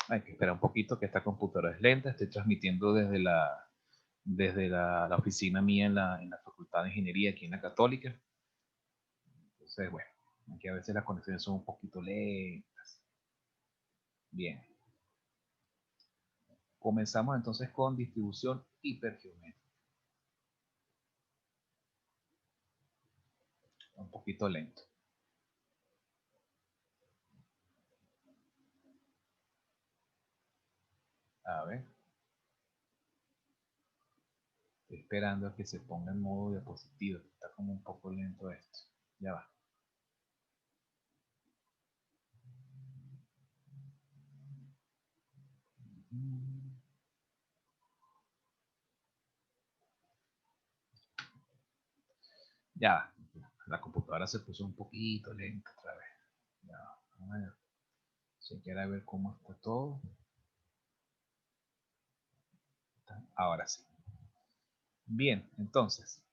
Hay que esperar un poquito que esta computadora es lenta. Estoy transmitiendo desde la oficina mía en la Facultad de Ingeniería aquí en la Católica. Entonces, bueno, aquí a veces las conexiones son un poquito lentas. Bien. Comenzamos entonces con distribución hipergeométrica. Un poquito lento. A ver. Estoy esperando a que se ponga en modo diapositiva. Está como un poco lento esto. Ya va. Ya va. La computadora se puso un poquito lenta otra vez. Ya va. Vamos a ver. Si quiere ver cómo está todo. Ahora sí. Bien, entonces.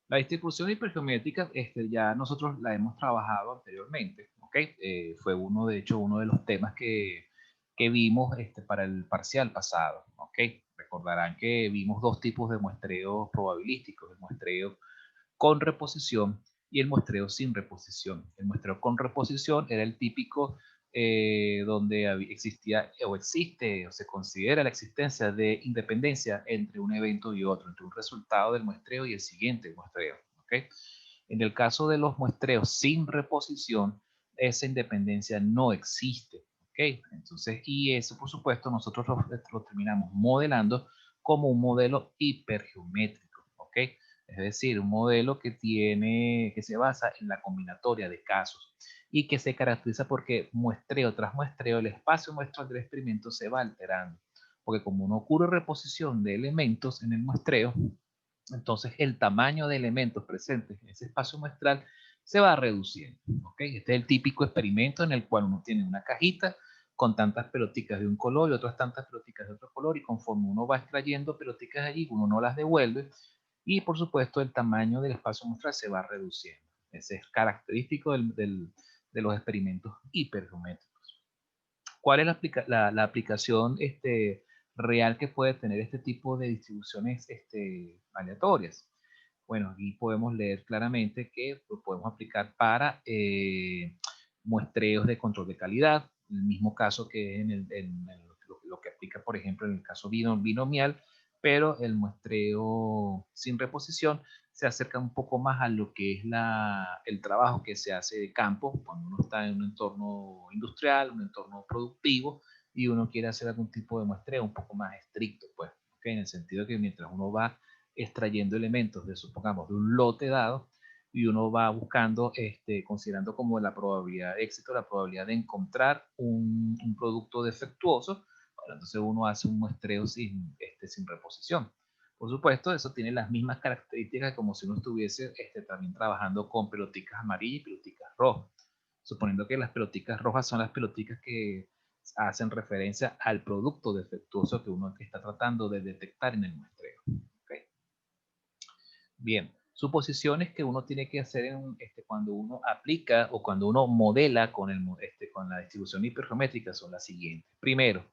La distribución hipergeométrica ya nosotros la hemos trabajado anteriormente, ¿ok? Fue de hecho, uno de los temas que vimos para el parcial pasado, ¿ok? Recordarán que vimos dos tipos de muestreos probabilísticos, el muestreo con reposición y el muestreo sin reposición. El muestreo con reposición era el típico donde existía o existe o se considera la existencia de independencia entre un evento y otro, entre un resultado del muestreo y el siguiente muestreo. ¿Okay? En el caso de los muestreos sin reposición, esa independencia no existe. ¿Okay? Entonces, y eso por supuesto nosotros lo terminamos modelando como un modelo hipergeométrico. ¿Ok? Es decir, un modelo que se basa en la combinatoria de casos y que se caracteriza porque muestreo tras muestreo el espacio muestral del experimento se va alterando. Porque como no ocurre reposición de elementos en el muestreo, entonces el tamaño de elementos presentes en ese espacio muestral se va reduciendo. ¿Okay? Este es el típico experimento en el cual uno tiene una cajita con tantas pelotitas de un color y otras tantas pelotitas de otro color, y conforme uno va extrayendo pelotitas allí, uno no las devuelve, y por supuesto el tamaño del espacio muestral se va reduciendo. Ese es característico de los experimentos hipergeométricos. ¿Cuál es la aplicación real que puede tener este tipo de distribuciones aleatorias? Bueno, aquí podemos leer claramente que lo podemos aplicar para muestreos de control de calidad, el mismo caso que lo que aplica, por ejemplo, en el caso binomial, pero el muestreo sin reposición se acerca un poco más a lo que es el trabajo que se hace de campo cuando uno está en un entorno industrial, un entorno productivo, y uno quiere hacer algún tipo de muestreo un poco más estricto, pues, ¿okay? En el sentido de que mientras uno va extrayendo elementos de, supongamos, de un lote dado, y uno va buscando, considerando como la probabilidad de éxito, la probabilidad de encontrar un producto defectuoso, bueno, entonces uno hace un muestreo sin reposición. Por supuesto, eso tiene las mismas características como si uno estuviese también trabajando con peloticas amarillas y peloticas rojas. Suponiendo que las peloticas rojas son las peloticas que hacen referencia al producto defectuoso que uno está tratando de detectar en el muestreo. ¿Okay? Bien, suposiciones que uno tiene que hacer cuando uno aplica o cuando uno modela con la distribución hipergeométrica son las siguientes. Primero,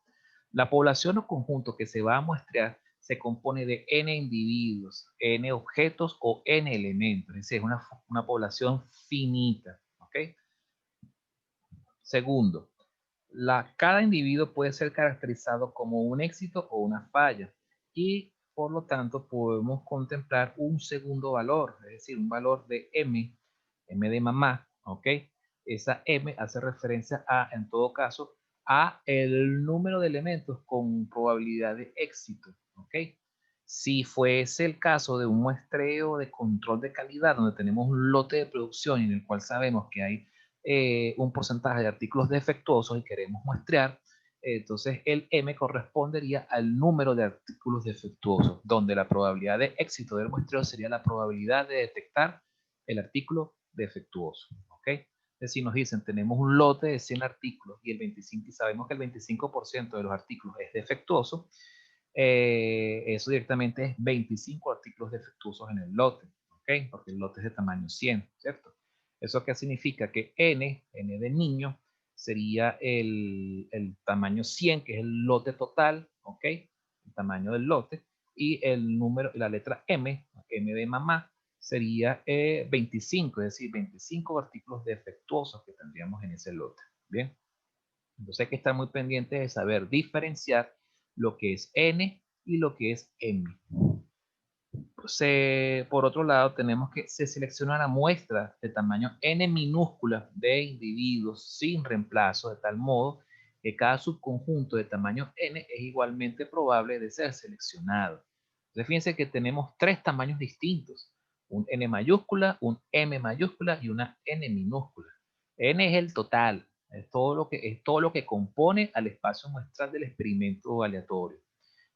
la población o conjunto que se va a muestrear se compone de n individuos, n objetos o n elementos, es decir, es una población finita. ¿Ok? Segundo, cada individuo puede ser caracterizado como un éxito o una falla, y por lo tanto podemos contemplar un segundo valor, es decir, un valor de m de mamá, ¿ok? Esa m hace referencia en todo caso, a el número de elementos con probabilidad de éxito, ¿ok? Si fuese el caso de un muestreo de control de calidad, donde tenemos un lote de producción en el cual sabemos que hay un porcentaje de artículos defectuosos y queremos muestrear, entonces el M correspondería al número de artículos defectuosos, donde la probabilidad de éxito del muestreo sería la probabilidad de detectar el artículo defectuoso. ¿Ok? Es decir, nos dicen, tenemos un lote de 100 artículos y y sabemos que el 25% de los artículos es defectuoso, eso directamente es 25 artículos defectuosos en el lote, ¿ok? Porque el lote es de tamaño 100, ¿cierto? ¿Eso qué significa? Que n de niño, sería el tamaño 100, que es el lote total, ¿ok? El tamaño del lote. Y el número, la letra M de mamá, sería 25, es decir, 25 artículos defectuosos que tendríamos en ese lote. Bien, entonces hay que estar muy pendiente de saber diferenciar lo que es N y lo que es M. Por otro lado, tenemos que se selecciona una muestra de tamaño n minúscula de individuos sin reemplazo, de tal modo que cada subconjunto de tamaño n es igualmente probable de ser seleccionado. Entonces, fíjense que tenemos tres tamaños distintos, un n mayúscula, un m mayúscula y una n minúscula. N es el total, es todo lo que compone al espacio muestral del experimento aleatorio.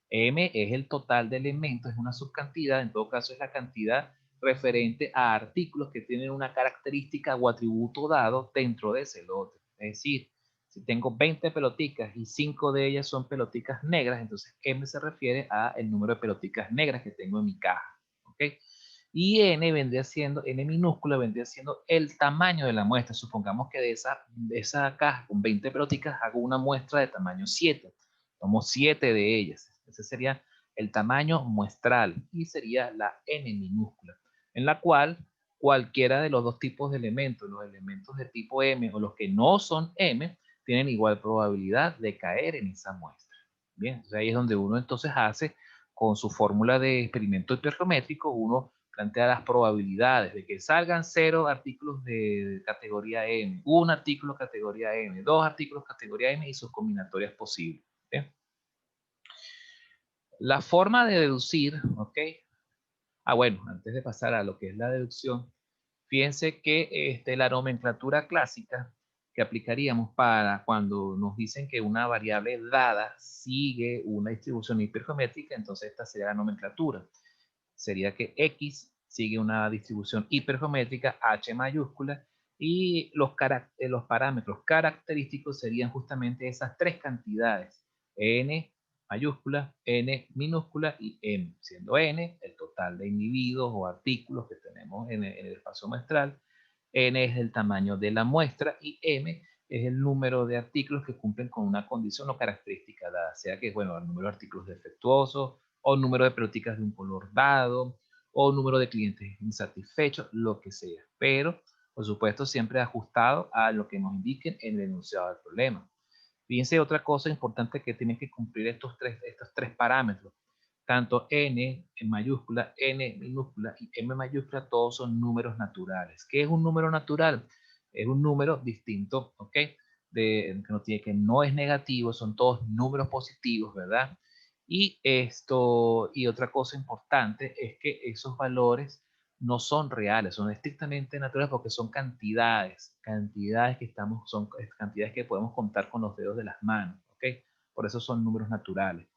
M es el total de elementos, es una subcantidad, en todo caso es la cantidad referente a artículos que tienen una característica o atributo dado dentro de ese lote. Es decir, si tengo 20 peloticas y 5 de ellas son peloticas negras, entonces M se refiere a el número de peloticas negras que tengo en mi caja. ¿Ok? Y N minúscula vendría siendo el tamaño de la muestra. Supongamos que de esa caja con 20 peloticas hago una muestra de tamaño 7. Tomo 7 de ellas. Ese sería el tamaño muestral y sería la N minúscula, en la cual cualquiera de los dos tipos de elementos, los elementos de tipo M o los que no son M, tienen igual probabilidad de caer en esa muestra. Bien, entonces ahí es donde uno entonces hace con su fórmula de experimento hipergeométrico, uno plantea las probabilidades de que salgan 0 artículos de categoría M, un artículo categoría M, dos artículos categoría M y sus combinatorias posibles. ¿Okay? La forma de deducir, ¿ok? Bueno, antes de pasar a lo que es la deducción, fíjense que la nomenclatura clásica que aplicaríamos para cuando nos dicen que una variable dada sigue una distribución hipergeométrica, entonces esta sería la nomenclatura. Sería que X sigue una distribución hipergeométrica H mayúscula y los parámetros característicos serían justamente esas tres cantidades, N mayúscula, N minúscula y M, siendo N el total de individuos o artículos que tenemos en el espacio muestral, N es el tamaño de la muestra y M es el número de artículos que cumplen con una condición o característica dada, sea que, bueno, el número de artículos defectuosos, o número de peloticas de un color dado, o número de clientes insatisfechos, lo que sea. Pero, por supuesto, siempre ajustado a lo que nos indiquen en el enunciado del problema. Fíjense otra cosa importante que tienen que cumplir estos tres parámetros. Tanto N en mayúscula, N minúscula y M mayúscula, todos son números naturales. ¿Qué es un número natural? Es un número distinto, ¿ok? Que no es negativo, son todos números positivos, ¿verdad? Y otra cosa importante es que esos valores no son reales, son estrictamente naturales porque son cantidades son cantidades que podemos contar con los dedos de las manos, ¿ok? Por eso son números naturales.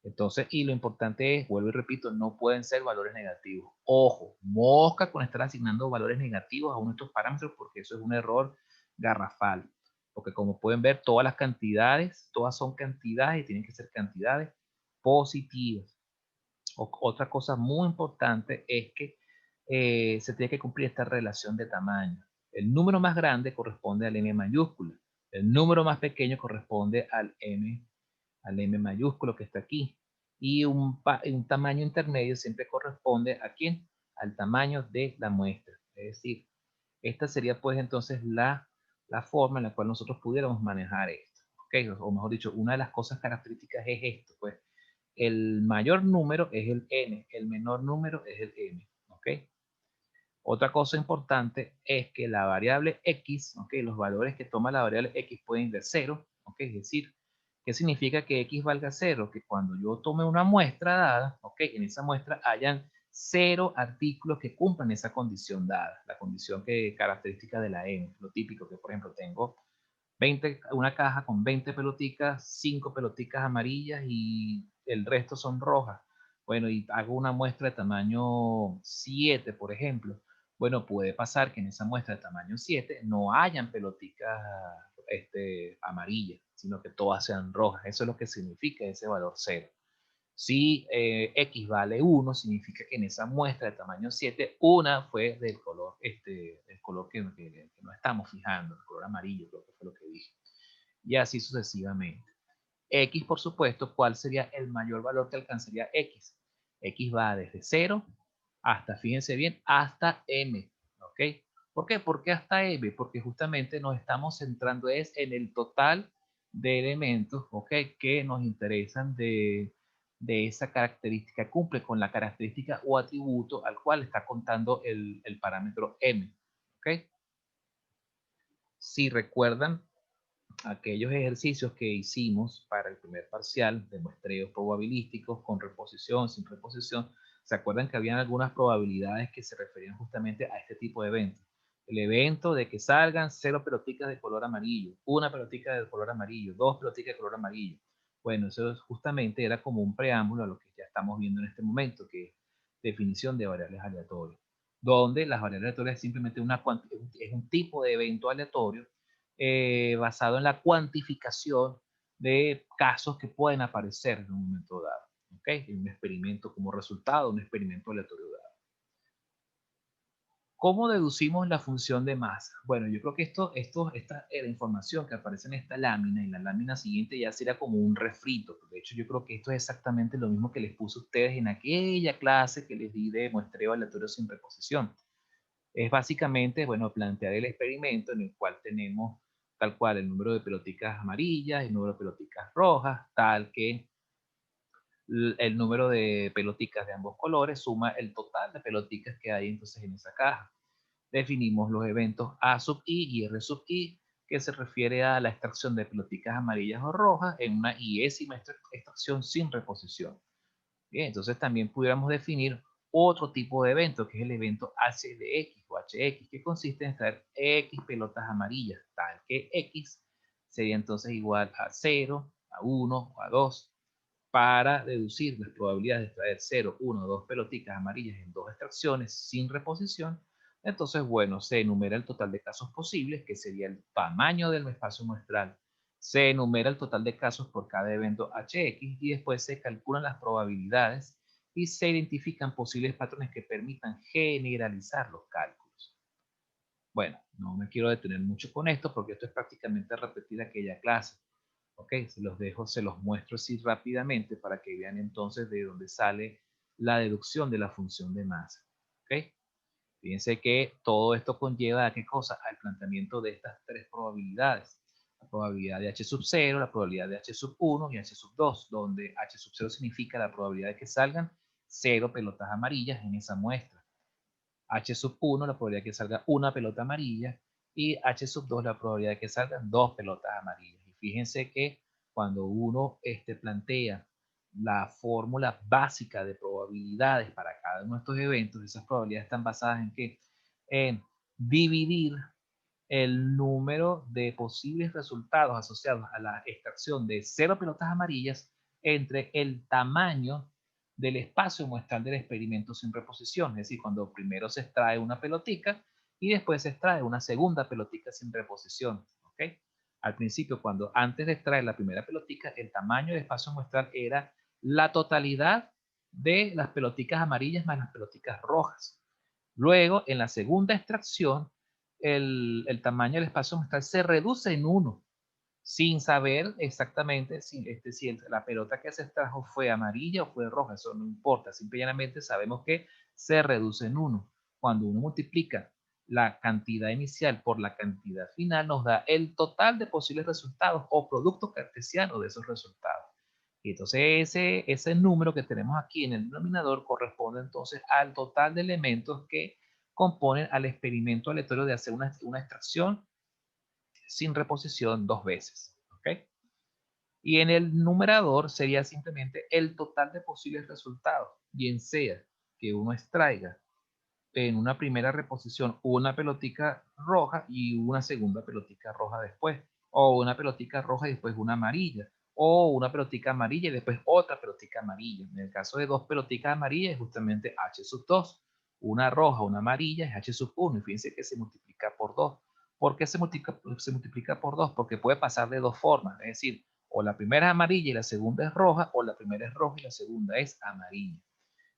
Entonces, y lo importante es, vuelvo y repito, no pueden ser valores negativos. Ojo, mosca con estar asignando valores negativos a uno de estos parámetros porque eso es un error garrafal. Porque como pueden ver, todas las cantidades, todas son cantidades y tienen que ser cantidades positivas. Otra cosa muy importante es que se tiene que cumplir esta relación de tamaño. El número más grande corresponde al M mayúscula. El número más pequeño corresponde al M mayúsculo que está aquí. Y un tamaño intermedio siempre corresponde ¿a quién? Al tamaño de la muestra. Es decir, esta sería pues entonces la forma en la cual nosotros pudiéramos manejar esto. ¿Okay? O mejor dicho, una de las cosas características es esto, pues el mayor número es el n, el menor número es el m. ¿Ok? Otra cosa importante es que la variable x, ¿ok? Los valores que toma la variable x pueden ir de 0, ¿ok? Es decir, ¿qué significa que x valga 0? Que cuando yo tome una muestra dada, ¿ok? En esa muestra hayan 0 artículos que cumplan esa condición dada, la condición característica de la n, lo típico que, por ejemplo, tengo una caja con 20 peloticas, 5 peloticas amarillas y el resto son rojas. Bueno, y hago una muestra de tamaño 7, por ejemplo. Bueno, puede pasar que en esa muestra de tamaño 7 no hayan peloticas amarillas, sino que todas sean rojas. Eso es lo que significa ese valor 0. Si X vale 1, significa que en esa muestra de tamaño 7, una fue del color que no estamos fijando, el color amarillo, creo que fue lo que dije. Y así sucesivamente. X, por supuesto, ¿cuál sería el mayor valor que alcanzaría X? X va desde 0 hasta, fíjense bien, hasta M, ¿ok? ¿Por qué? ¿Por qué hasta M? Porque justamente nos estamos centrando es en el total de elementos, ¿ok? Que nos interesan de esa característica, cumple con la característica o atributo al cual está contando el parámetro M, ¿ok? Si recuerdan, aquellos ejercicios que hicimos para el primer parcial de muestreos probabilísticos con reposición, sin reposición, se acuerdan que habían algunas probabilidades que se referían justamente a este tipo de eventos. El evento de que salgan 0 pelotitas de color amarillo, una pelotica de color amarillo, 2 pelotitas de color amarillo. Bueno, eso justamente era como un preámbulo a lo que ya estamos viendo en este momento, que es definición de variables aleatorias, donde las variables aleatorias es simplemente es un tipo de evento aleatorio basado en la cuantificación de casos que pueden aparecer en un momento dado, ¿ok? En un experimento como resultado de un experimento aleatorio dado. ¿Cómo deducimos la función de masa? Bueno, yo creo que esta la información que aparece en esta lámina y la lámina siguiente ya será como un refrito. De hecho, yo creo que esto es exactamente lo mismo que les puse a ustedes en aquella clase que les di de muestreo aleatorio sin reposición. Es básicamente, bueno, plantear el experimento en el cual tenemos tal cual el número de pelotitas amarillas, el número de pelotitas rojas, tal que el número de pelotitas de ambos colores suma el total de pelotitas que hay entonces en esa caja. Definimos los eventos A sub i y R sub i, que se refiere a la extracción de pelotitas amarillas o rojas en una iésima extracción sin reposición. Bien, entonces también pudiéramos definir otro tipo de evento, que es el evento H de X o HX, que consiste en extraer X pelotas amarillas, tal que X sería entonces igual a 0, a 1 o a 2. Para deducir las probabilidades de extraer 0, 1 o 2 pelotitas amarillas en dos extracciones sin reposición, entonces, bueno, se enumera el total de casos posibles, que sería el tamaño del espacio muestral. Se enumera el total de casos por cada evento HX y después se calculan las probabilidades y se identifican posibles patrones que permitan generalizar los cálculos. Bueno, no me quiero detener mucho con esto porque esto es prácticamente repetir aquella clase. Ok, se los dejo, se los muestro así rápidamente para que vean entonces de dónde sale la deducción de la función de masa. Ok, fíjense que todo esto conlleva a qué cosa, al planteamiento de estas tres probabilidades. La probabilidad de H sub 0, la probabilidad de H sub 1 y H sub 2, donde H sub 0 significa la probabilidad de que salgan 0 pelotas amarillas en esa muestra. H sub 1, la probabilidad de que salga una pelota amarilla, y H sub 2, la probabilidad de que salgan dos pelotas amarillas. Y fíjense que cuando uno plantea la fórmula básica de probabilidades para cada uno de estos eventos, esas probabilidades están basadas en qué? En dividir el número de posibles resultados asociados a la extracción de 0 pelotas amarillas entre el tamaño del espacio muestral del experimento sin reposición. Es decir, cuando primero se extrae una pelotica y después se extrae una segunda pelotica sin reposición. ¿Ok? Al principio, antes de extraer la primera pelotica, el tamaño del espacio muestral era la totalidad de las peloticas amarillas más las peloticas rojas. Luego, en la segunda extracción, el tamaño del espacio muestral se reduce en 1, sin saber exactamente si la pelota que se extrajo fue amarilla o fue roja. Eso no importa, simplemente sabemos que se reduce en 1. Cuando uno multiplica la cantidad inicial por la cantidad final, nos da el total de posibles resultados o producto cartesiano de esos resultados. Y entonces ese número que tenemos aquí en el denominador corresponde entonces al total de elementos que componen al experimento aleatorio de hacer una extracción sin reposición dos veces. ¿Ok? Y en el numerador sería simplemente el total de posibles resultados, bien sea que uno extraiga en una primera reposición una pelotica roja y una segunda pelotica roja después, o una pelotica roja y después una amarilla, o una pelotica amarilla y después otra pelotica amarilla. En el caso de dos peloticas amarillas es justamente H sub 2, una roja, una amarilla es H sub 1, y fíjense que se multiplica por 2. ¿Por qué se multiplica por 2? Porque puede pasar de dos formas, es decir, O la primera es amarilla y la segunda es roja, o la primera es roja y la segunda es amarilla.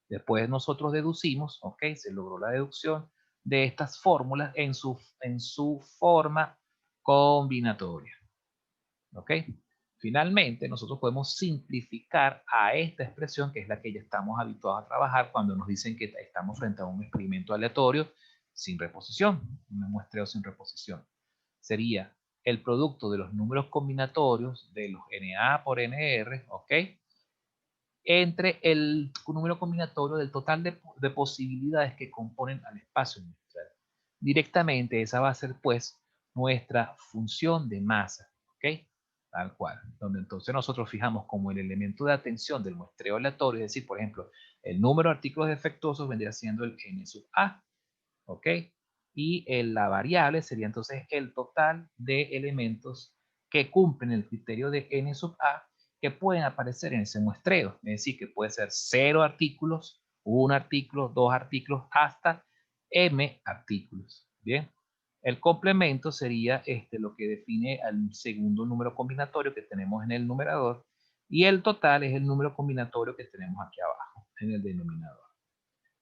Después nosotros deducimos, ok, se logró la deducción de estas fórmulas en su forma combinatoria. ¿Ok? Finalmente, nosotros podemos simplificar a esta expresión, que es la que ya estamos habituados a trabajar cuando nos dicen que estamos frente a un experimento aleatorio sin reposición, un muestreo sin reposición. Sería el producto de los números combinatorios de los NA por NR, ¿ok? Entre el número combinatorio del total de posibilidades que componen al espacio muestral. Directamente esa va a ser pues nuestra función de masa, ¿ok? Tal cual, donde entonces nosotros fijamos como el elemento de atención del muestreo aleatorio, es decir, por ejemplo, el número de artículos defectuosos vendría siendo el n sub a, ¿ok? Y la variable sería entonces el total de elementos que cumplen el criterio de n sub a que pueden aparecer en ese muestreo. Es decir, que puede ser 0 artículos, 1 artículo, 2 artículos, hasta m artículos. Bien. El complemento sería lo que define al segundo número combinatorio que tenemos en el numerador y el total es el número combinatorio que tenemos aquí abajo en el denominador.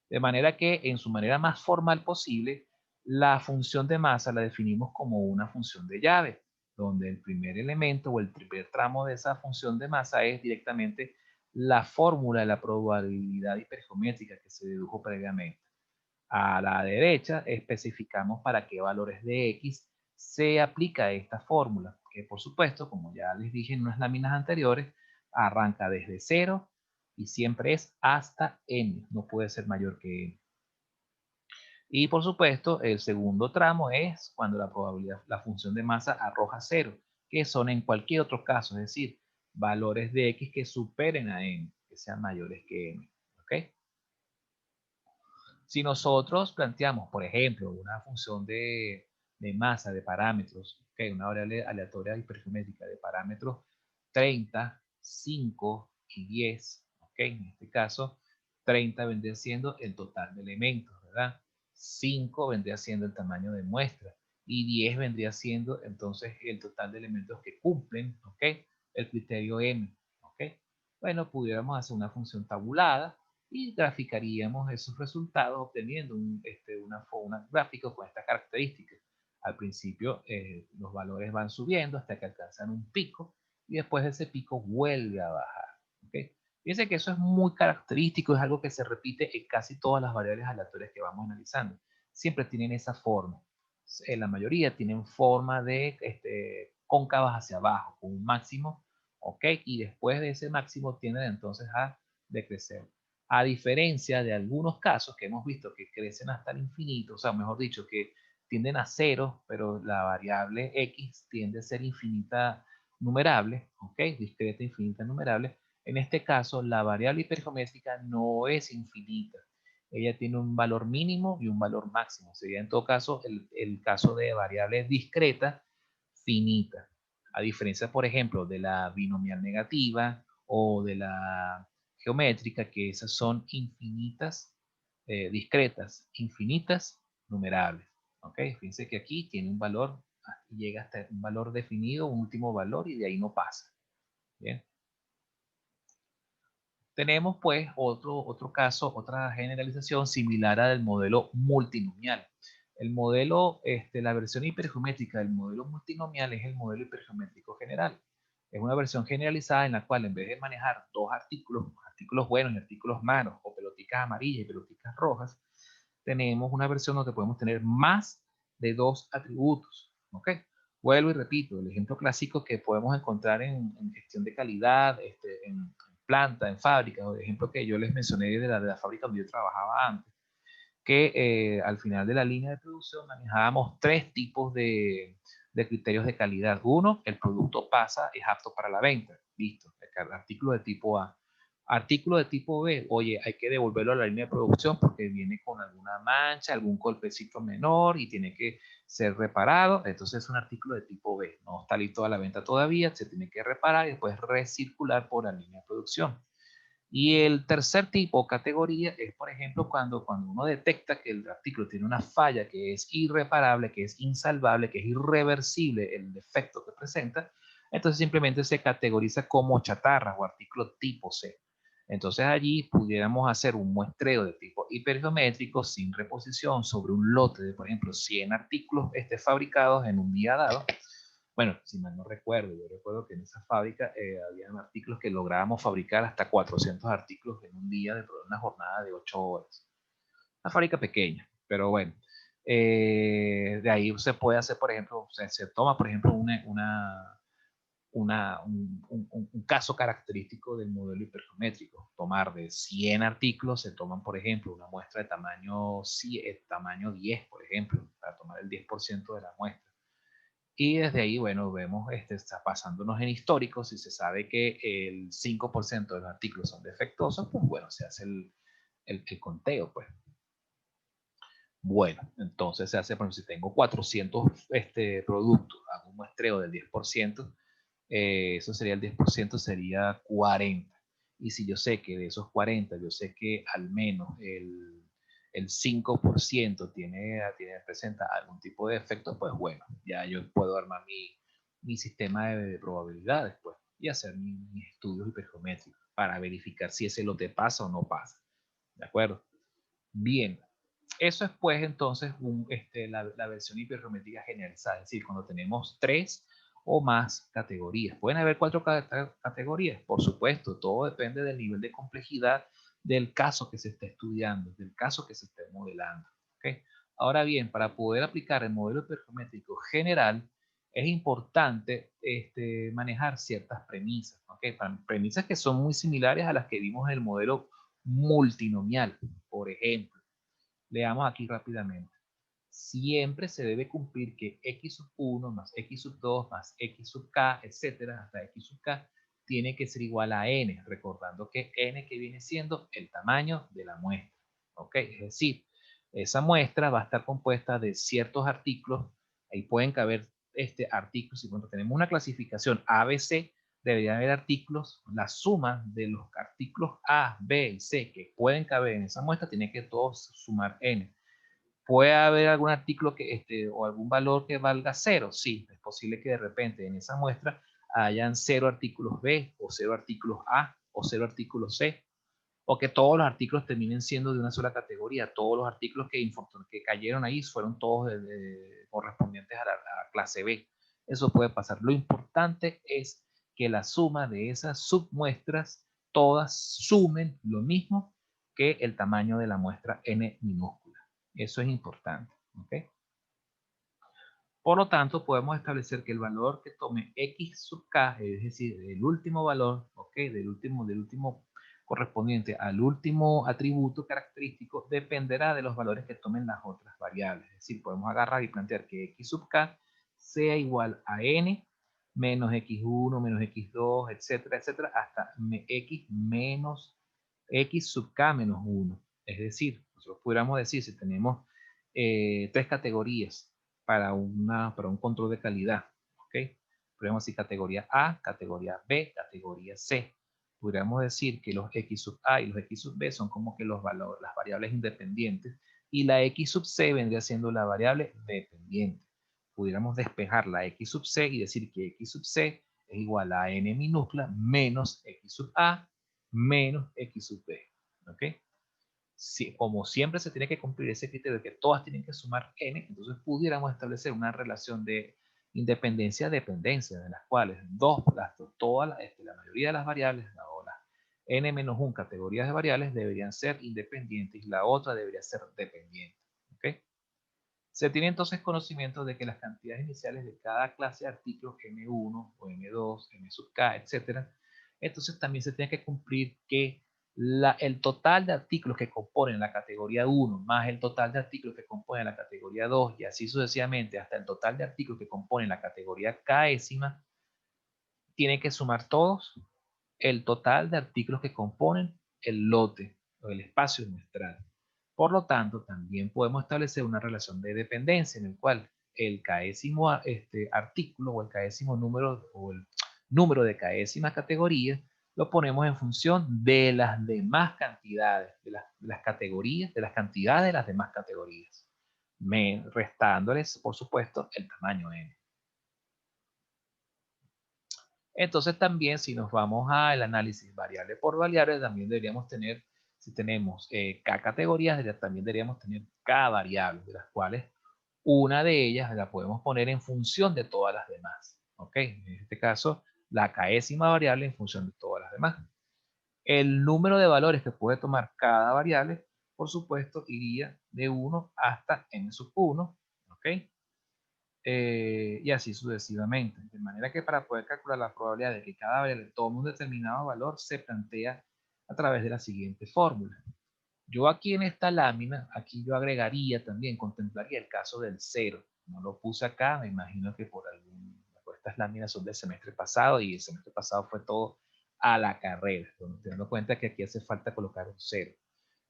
De manera que en su manera más formal posible, la función de masa la definimos como una función de llave, donde el primer elemento o el primer tramo de esa función de masa es directamente la fórmula de la probabilidad hipergeométrica que se dedujo previamente. A la derecha especificamos para qué valores de x se aplica esta fórmula, que por supuesto, como ya les dije en unas láminas anteriores, arranca desde 0 y siempre es hasta n, no puede ser mayor que n. Y por supuesto, el segundo tramo es cuando la probabilidad, la función de masa arroja 0, que son en cualquier otro caso, es decir, valores de x que superen a n, que sean mayores que n. ¿Ok? Si nosotros planteamos, por ejemplo, una función de masa, de parámetros, okay, una variable aleatoria hipergeométrica de parámetros 30, 5 y 10, okay, en este caso 30 vendría siendo el total de elementos, ¿verdad? 5 vendría siendo el tamaño de muestra y 10 vendría siendo entonces el total de elementos que cumplen, ¿ok? El criterio M, ¿ok? Bueno, pudiéramos hacer una función tabulada y graficaríamos esos resultados obteniendo una gráfica con estas características. Al principio los valores van subiendo hasta que alcanzan un pico y después ese pico vuelve a bajar. ¿Okay? Fíjense que eso es muy característico, es algo que se repite en casi todas las variables aleatorias que vamos analizando. Siempre tienen esa forma. La mayoría tienen forma de cóncavas hacia abajo, con un máximo, ¿ok? Y después de ese máximo tienden entonces a decrecer. A diferencia de algunos casos que hemos visto que crecen hasta el infinito, o sea, mejor dicho, que tienden a cero, pero la variable x tiende a ser infinita numerable, ¿ok? Discreta infinita numerable. En este caso, la variable hipergeométrica no es infinita. Ella tiene un valor mínimo y un valor máximo. Sería en todo caso el caso de variables discretas finitas. A diferencia, por ejemplo, de la binomial negativa o de la geométrica, que esas son infinitas, discretas, infinitas, numerables. ¿Ok? Fíjense que aquí tiene un valor, llega hasta un valor definido, un último valor y de ahí no pasa. Bien. Tenemos pues otro caso, otra generalización similar al modelo multinomial. El modelo, la versión hipergeométrica del modelo multinomial es el modelo hipergeométrico general. Es una versión generalizada en la cual en vez de manejar dos artículos buenos y artículos malos, o pelotitas amarillas y pelotitas rojas, tenemos una versión donde podemos tener más de dos atributos. ¿Ok? Vuelvo y repito, el ejemplo clásico que podemos encontrar en gestión de calidad, en planta, en fábrica, o de ejemplo que yo les mencioné de la fábrica donde yo trabajaba antes, que al final de la línea de producción manejábamos tres tipos de criterios de calidad. Uno, el producto pasa, es apto para la venta. Listo, el artículo de tipo A. Artículo de tipo B, oye, hay que devolverlo a la línea de producción porque viene con alguna mancha, algún golpecito menor y tiene que ser reparado. Entonces es un artículo de tipo B. No está listo a la venta todavía, se tiene que reparar y después recircular por la línea de producción. Y el tercer tipo o categoría es, por ejemplo, cuando uno detecta que el artículo tiene una falla que es irreparable, que es insalvable, que es irreversible el defecto que presenta, Entonces simplemente se categoriza como chatarra o artículo tipo C. Entonces allí pudiéramos hacer un muestreo de tipo hipergeométrico sin reposición sobre un lote de, por ejemplo, 100 artículos fabricados en un día dado. Bueno, si mal no recuerdo, yo recuerdo que en esa fábrica había artículos que lográbamos fabricar hasta 400 artículos en un día de una jornada de 8 horas. Una fábrica pequeña, pero bueno. De ahí se puede hacer, por ejemplo, se toma, por ejemplo, un caso característico del modelo hipergeométrico. Tomar de 100 artículos, se toman, por ejemplo, una muestra de tamaño 10, por ejemplo, para tomar el 10% de la muestra. Y desde ahí, bueno, vemos, está pasándonos en históricos, si se sabe que el 5% de los artículos son defectuosos, pues bueno, se hace el conteo, pues. Bueno, entonces se hace, por ejemplo, si tengo 400 productos, hago un muestreo del 10%, eso sería el 10%, sería 40. Y si yo sé que de esos 40, yo sé que al menos el 5% presenta algún tipo de efecto, pues bueno, ya yo puedo armar mi sistema de probabilidades, pues, y hacer mis estudios hipergeométricos para verificar si ese lote pasa o no pasa. ¿De acuerdo? Bien, eso es pues entonces la versión hipergeométrica generalizada, es decir, cuando tenemos 3 o más categorías. ¿Pueden haber 4 categorías? Por supuesto, todo depende del nivel de complejidad del caso que se esté estudiando, del caso que se esté modelando. ¿Okay? Ahora bien, para poder aplicar el modelo hipergeométrico general, es importante manejar ciertas premisas. ¿Okay? Premisas que son muy similares a las que vimos en el modelo multinomial, por ejemplo. Leamos aquí rápidamente. Siempre se debe cumplir que x sub 1 más x sub 2 más x sub k, etcétera, hasta x sub k, tiene que ser igual a n, recordando que n que viene siendo el tamaño de la muestra. ¿Ok? Es decir, esa muestra va a estar compuesta de ciertos artículos, ahí pueden caber artículos, y cuando tenemos una clasificación ABC, debería haber artículos, la suma de los artículos A, B y C que pueden caber en esa muestra tiene que todos sumar n. ¿Puede haber algún artículo o algún valor que valga 0? Sí, es posible que de repente en esa muestra hayan 0 artículos B, o 0 artículos A, o 0 artículos C, o que todos los artículos terminen siendo de una sola categoría. Todos los artículos que cayeron ahí fueron todos correspondientes a la clase B. Eso puede pasar. Lo importante es que la suma de esas submuestras todas sumen lo mismo que el tamaño de la muestra n minúscula. Eso es importante. ¿Okay? Por lo tanto, podemos establecer que el valor que tome x sub k, es decir, el último valor, ¿okay? del último correspondiente al último atributo característico, dependerá de los valores que tomen las otras variables. Es decir, podemos agarrar y plantear que x sub k sea igual a n menos x1, menos x2, etcétera, etcétera, hasta x menos x sub k menos 1. Es decir, nosotros pudiéramos decir, si tenemos 3 categorías para un control de calidad, ¿ok? Podríamos decir categoría A, categoría B, categoría C. Podríamos decir que los X sub A y los X sub B son como que las variables independientes, y la X sub C vendría siendo la variable dependiente. Pudiéramos despejar la X sub C y decir que X sub C es igual a n minúscula menos X sub A menos X sub B. ¿Ok? Como siempre se tiene que cumplir ese criterio de que todas tienen que sumar n, entonces pudiéramos establecer una relación de independencia-dependencia, de las cuales la mayoría de las variables, o las n-1 categorías de variables, deberían ser independientes y la otra debería ser dependiente. ¿Okay? Se tiene entonces conocimiento de que las cantidades iniciales de cada clase de artículos M1 o M2, M sub K, etc. Entonces también se tiene que cumplir que el total de artículos que componen la categoría 1 más el total de artículos que componen la categoría 2 y así sucesivamente hasta el total de artículos que componen la categoría Késima, tiene que sumar todos el total de artículos que componen el lote o el espacio muestral. Por lo tanto, también podemos establecer una relación de dependencia en el cual el késimo artículo o el késimo número o el número de késima categoría lo ponemos en función de las demás cantidades, de las categorías, de las cantidades de las demás categorías, restándoles, por supuesto, el tamaño n. Entonces también si nos vamos al análisis variable por variable, también deberíamos tener, si tenemos K categorías, también deberíamos tener K variables, de las cuales una de ellas la podemos poner en función de todas las demás. ¿Ok? En este caso, la késima variable en función de todas las demás. El número de valores que puede tomar cada variable, por supuesto, iría de 1 hasta n sub 1. ¿Ok? Y así sucesivamente. De manera que para poder calcular la probabilidad de que cada variable tome un determinado valor, se plantea a través de la siguiente fórmula. Yo aquí en esta lámina, aquí yo agregaría también, contemplaría el caso del 0. No lo puse acá, me imagino que por estas láminas son del semestre pasado y el semestre pasado fue todo a la carrera, teniendo en cuenta que aquí hace falta colocar un 0.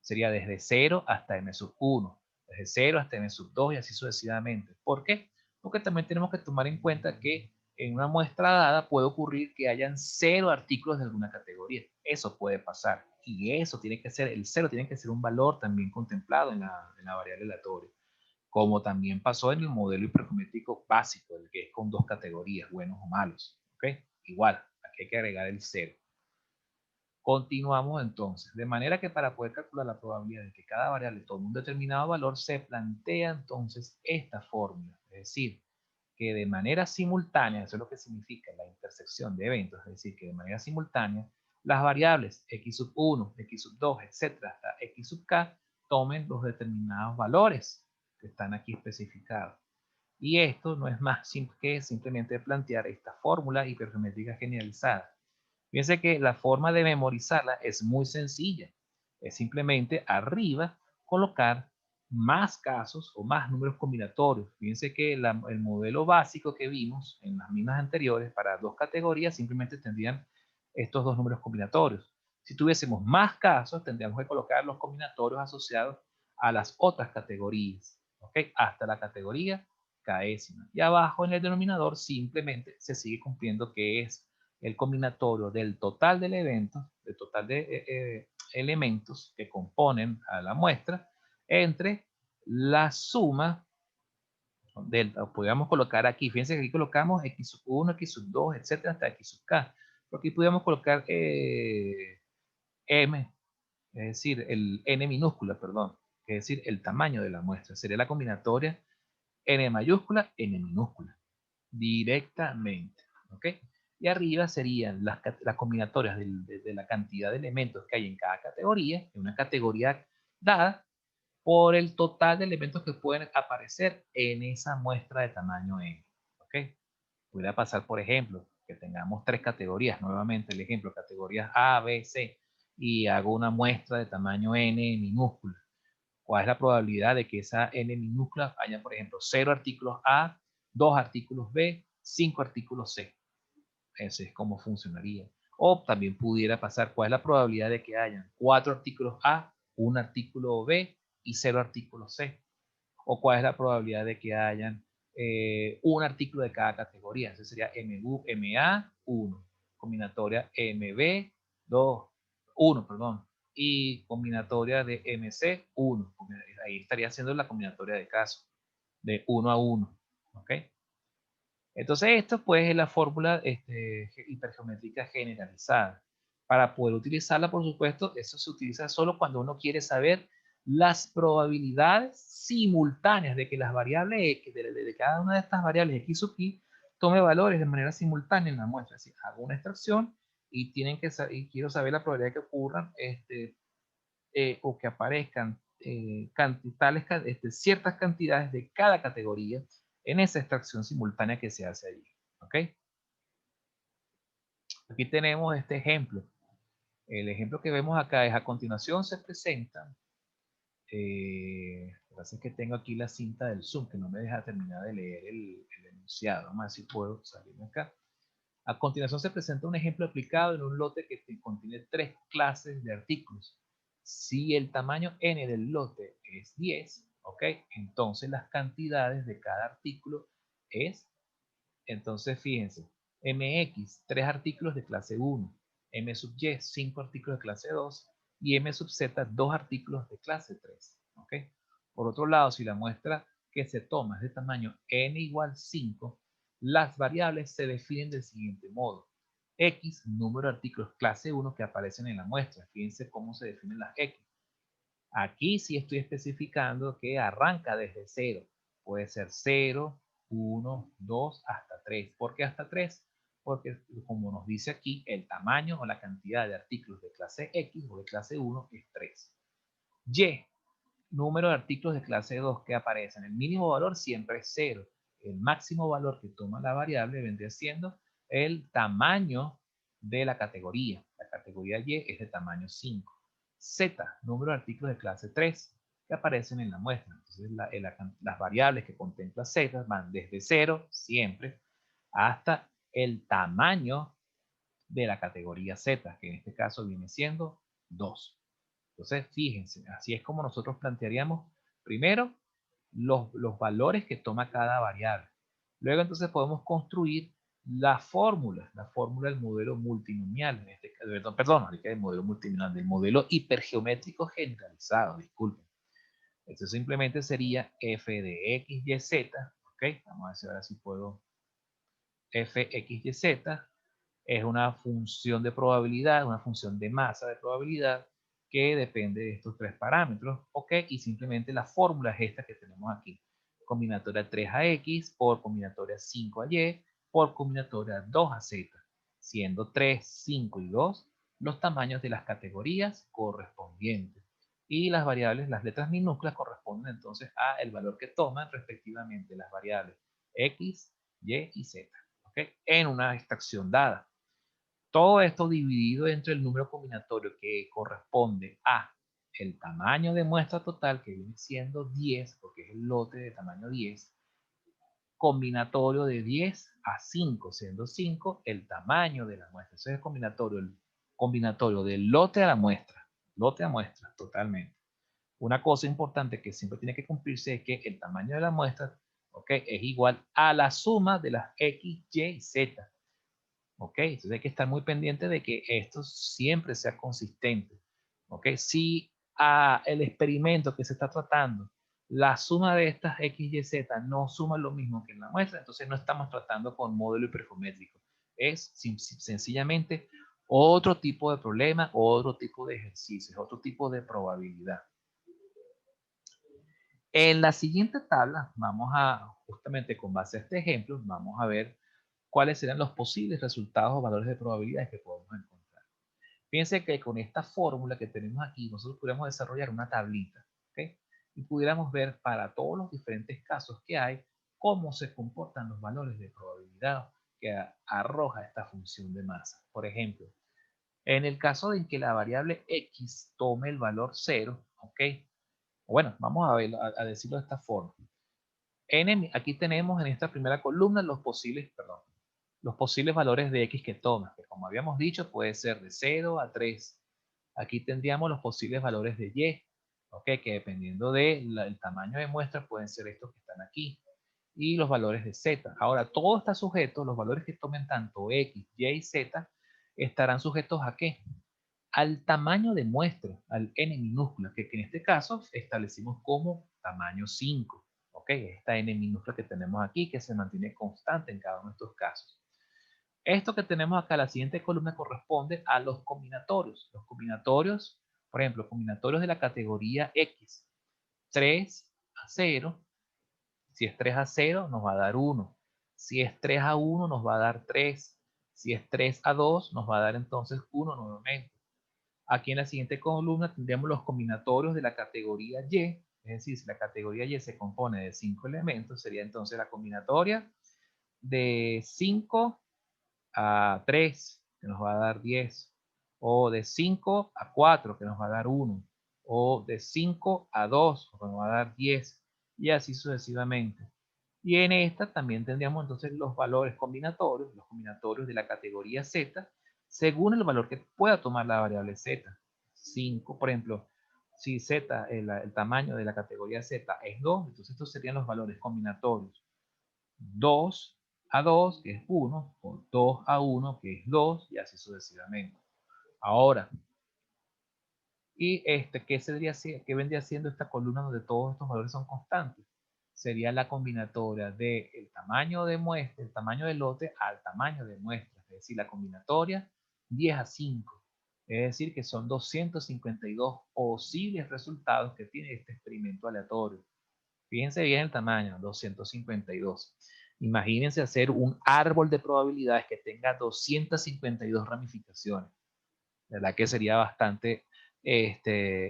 Sería desde 0 hasta n sub 1, desde 0 hasta n sub 2 y así sucesivamente. ¿Por qué? Porque también tenemos que tomar en cuenta que en una muestra dada puede ocurrir que hayan 0 artículos de alguna categoría. Eso puede pasar. Y eso tiene que ser, el 0 tiene que ser un valor también contemplado en la variable aleatoria. Como también pasó en el modelo hipergeométrico básico, el que es con dos categorías, buenos o malos. ¿Ok? Igual, aquí hay que agregar el 0. Continuamos entonces. De manera que para poder calcular la probabilidad de que cada variable tome un determinado valor, se plantea entonces esta fórmula. Es decir, que de manera simultánea, eso es lo que significa la intersección de eventos, es decir, que de manera simultánea, las variables x sub 1, x sub 2, etcétera, hasta x sub k, tomen los determinados valores que están aquí especificados. Y esto no es más que simplemente plantear esta fórmula hipergeométrica generalizada. Fíjense que la forma de memorizarla es muy sencilla. Es simplemente arriba colocar más casos o más números combinatorios. Fíjense que el modelo básico que vimos en las mismas anteriores para dos categorías simplemente tendrían estos dos números combinatorios. Si tuviésemos más casos, tendríamos que colocar los combinatorios asociados a las otras categorías, ¿ok? Hasta la categoría késima. Y abajo en el denominador simplemente se sigue cumpliendo que es el combinatorio del total del evento, del total de elementos que componen a la muestra, entre la suma del, podríamos colocar aquí, fíjense que aquí colocamos x sub 1, x sub 2, etcétera, hasta x sub k. Pero aquí podríamos colocar m, es decir, el n minúscula, perdón, es decir, el tamaño de la muestra. Sería la combinatoria n mayúscula, n minúscula, directamente, ¿ok? Y arriba serían las combinatorias de la cantidad de elementos que hay en cada categoría, en una categoría dada, por el total de elementos que pueden aparecer en esa muestra de tamaño n, ¿ok? Pudiera pasar, por ejemplo, que tengamos tres categorías, nuevamente el ejemplo, categorías A, B, C, y hago una muestra de tamaño n minúscula. ¿Cuál es la probabilidad de que esa n minúscula haya, por ejemplo, 0 artículos A, 2 artículos B, 5 artículos C? Ese es cómo funcionaría. O también pudiera pasar, ¿cuál es la probabilidad de que hayan 4 artículos A, 1 artículo B y 0 artículos C? O cuál es la probabilidad de que hayan un artículo de cada categoría. Ese sería MA1, combinatoria MB2, 1, perdón, y combinatoria de MC1. Ahí estaría haciendo la combinatoria de casos, de 1 a 1. ¿Ok? Entonces esto pues es la fórmula hipergeométrica generalizada. Para poder utilizarla, por supuesto, eso se utiliza solo cuando uno quiere saber las probabilidades simultáneas de que las variables X, de cada una de estas variables X sub I, tome valores de manera simultánea en la muestra. Es decir, hago una extracción y, y quiero saber la probabilidad de que ocurran o que aparezcan ciertas cantidades de cada categoría en esa extracción simultánea que se hace allí. ¿Ok? Aquí tenemos este ejemplo. El ejemplo que vemos acá es a continuación se presenta. Lo que pasa es que tengo aquí la cinta del Zoom que no me deja terminar de leer el enunciado. Vamos a ver si puedo salirme acá. A continuación se presenta un ejemplo aplicado en un lote que contiene 3 clases de artículos. Si el tamaño n del lote es 10, ¿ok? Entonces las cantidades de cada artículo es, entonces fíjense, mx, 3 artículos de clase 1, m sub y, 5 artículos de clase 2 y m sub z, 2 artículos de clase 3, ¿ok? Por otro lado, si la muestra que se toma es de tamaño n igual 5, las variables se definen del siguiente modo. X, número de artículos clase 1 que aparecen en la muestra. Fíjense cómo se definen las X. Aquí sí estoy especificando que arranca desde 0. Puede ser 0, 1, 2, hasta 3. ¿Por qué hasta 3? Porque, como nos dice aquí, el tamaño o la cantidad de artículos de clase X o de clase 1 es 3. Y, número de artículos de clase 2 que aparecen. El mínimo valor siempre es 0. El máximo valor que toma la variable vendría siendo el tamaño de la categoría. La categoría Y es de tamaño 5. Z, número de artículos de clase 3 que aparecen en la muestra. Entonces, las variables que contempla Z van desde 0, siempre, hasta el tamaño de la categoría Z, que en este caso viene siendo 2. Entonces, fíjense, así es como nosotros plantearíamos primero los valores que toma cada variable. Luego entonces podemos construir la fórmula del modelo multinomial, en este caso, perdón, del modelo multinomial, del modelo hipergeométrico generalizado, disculpen. Esto simplemente sería f de x, y, z, ¿ok? Vamos a ver ahora si puedo. F, x, y, z es una función de probabilidad, una función de masa de probabilidad que depende de estos tres parámetros, ¿ok? Y simplemente la fórmula es esta que tenemos aquí. Combinatoria 3ax por combinatoria 5y por combinatoria 2az, siendo 3, 5 y 2 los tamaños de las categorías correspondientes. Y las variables, las letras minúsculas corresponden entonces a el valor que toman respectivamente las variables x, y y z, ¿ok? En una extracción dada. Todo esto dividido entre el número combinatorio que corresponde a el tamaño de muestra total, que viene siendo 10, porque es el lote de tamaño 10, combinatorio de 10 a 5, siendo 5 el tamaño de la muestra. Ese es el combinatorio del lote a la muestra, totalmente. Una cosa importante que siempre tiene que cumplirse es que el tamaño de la muestra, ¿ok?, es igual a la suma de las X, Y y Z. ¿Ok? Entonces hay que estar muy pendiente de que esto siempre sea consistente. ¿Ok? Si el experimento que se está tratando, la suma de estas X, Y, Z no suma lo mismo que en la muestra, entonces no estamos tratando con modelo hipergeométrico. Es sencillamente otro tipo de problema, otro tipo de ejercicios, otro tipo de probabilidad. En la siguiente tabla, justamente con base a este ejemplo, vamos a ver cuáles serán los posibles resultados o valores de probabilidades que podemos encontrar. Fíjense que con esta fórmula que tenemos aquí, nosotros pudiéramos desarrollar una tablita, ¿ok? Y pudiéramos ver para todos los diferentes casos que hay, cómo se comportan los valores de probabilidad que arroja esta función de masa. Por ejemplo, en el caso de que la variable x tome el valor 0, ¿ok? Bueno, vamos a decirlo de esta forma. Aquí tenemos en esta primera columna los posibles valores de x que toma, que como habíamos dicho puede ser de 0 a 3. Aquí tendríamos los posibles valores de y, ¿ok? Que dependiendo del tamaño de muestra pueden ser estos que están aquí. Y los valores de z. Ahora, todo está sujeto, los valores que tomen tanto x, y y z, estarán sujetos ¿a qué? Al tamaño de muestra, al n minúscula, que en este caso establecimos como tamaño 5. ¿Ok? Esta n minúscula que tenemos aquí, que se mantiene constante en cada uno de estos casos. Esto que tenemos acá, la siguiente columna, corresponde a los combinatorios. Los combinatorios, por ejemplo, combinatorios de la categoría X. 3 a 0. Si es 3 a 0, nos va a dar 1. Si es 3 a 1, nos va a dar 3. Si es 3 a 2, nos va a dar entonces 1 nuevamente. Aquí en la siguiente columna tendríamos los combinatorios de la categoría Y, es decir, si la categoría Y se compone de 5 elementos, sería entonces la combinatoria de 5 a 3, que nos va a dar 10, o de 5 a 4, que nos va a dar 1, o de 5 a 2, que nos va a dar 10, y así sucesivamente. Y en esta también tendríamos entonces los valores combinatorios, los combinatorios de la categoría Z, según el valor que pueda tomar la variable Z. 5, por ejemplo, si Z, el tamaño de la categoría Z es 2, entonces estos serían los valores combinatorios. 2 a 2, que es 1, o 2 a 1, que es 2, y así sucesivamente. Ahora, ¿qué vendría siendo esta columna donde todos estos valores son constantes? Sería la combinatoria del tamaño de muestra, el tamaño del lote al tamaño de muestra. Es decir, la combinatoria 10 a 5. Es decir, que son 252 posibles resultados que tiene este experimento aleatorio. Fíjense bien el tamaño, 252. Imagínense hacer un árbol de probabilidades que tenga 252 ramificaciones. ¿Verdad que sería bastante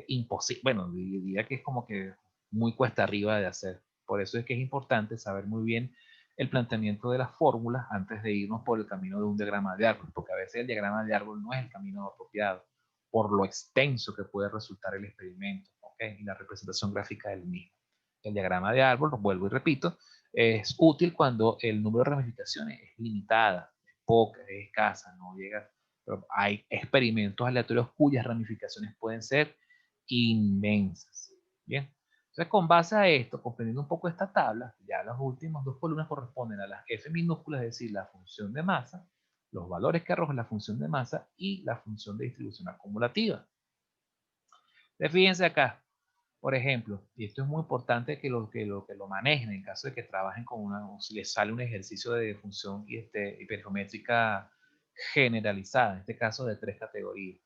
imposible? Bueno, diría que es como que muy cuesta arriba de hacer. Por eso es que es importante saber muy bien el planteamiento de las fórmulas antes de irnos por el camino de un diagrama de árbol, porque a veces el diagrama de árbol no es el camino apropiado por lo extenso que puede resultar el experimento, ¿ok? Y la representación gráfica del mismo. El diagrama de árbol, vuelvo y repito, es útil cuando el número de ramificaciones es limitada, es poca, es escasa, no llega. Pero hay experimentos aleatorios cuyas ramificaciones pueden ser inmensas. Bien. Entonces, con base a esto, comprendiendo un poco esta tabla, ya las últimas dos columnas corresponden a las F minúsculas, es decir, la función de masa, los valores que arroja la función de masa y la función de distribución acumulativa. Entonces, fíjense acá, por ejemplo, y esto es muy importante que lo manejen en caso de que trabajen con o si les sale un ejercicio de función hipergeométrica generalizada, en este caso de 3 categorías.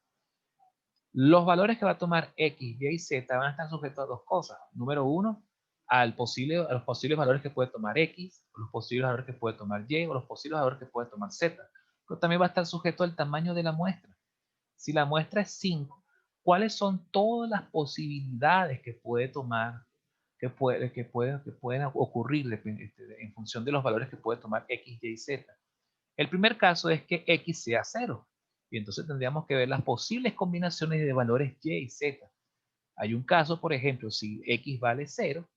Los valores que va a tomar X, Y y Z van a estar sujetos a dos cosas. Número uno, a los posibles valores que puede tomar X, o los posibles valores que puede tomar Y, o los posibles valores que puede tomar Z. Pero también va a estar sujeto al tamaño de la muestra. Si la muestra es 5, ¿cuáles son todas las posibilidades que puede tomar, que pueden ocurrir en función de los valores que puede tomar X, Y y Z? El primer caso es que X sea 0. Y entonces tendríamos que ver las posibles combinaciones de valores Y y Z. Hay un caso, por ejemplo, si X vale 0,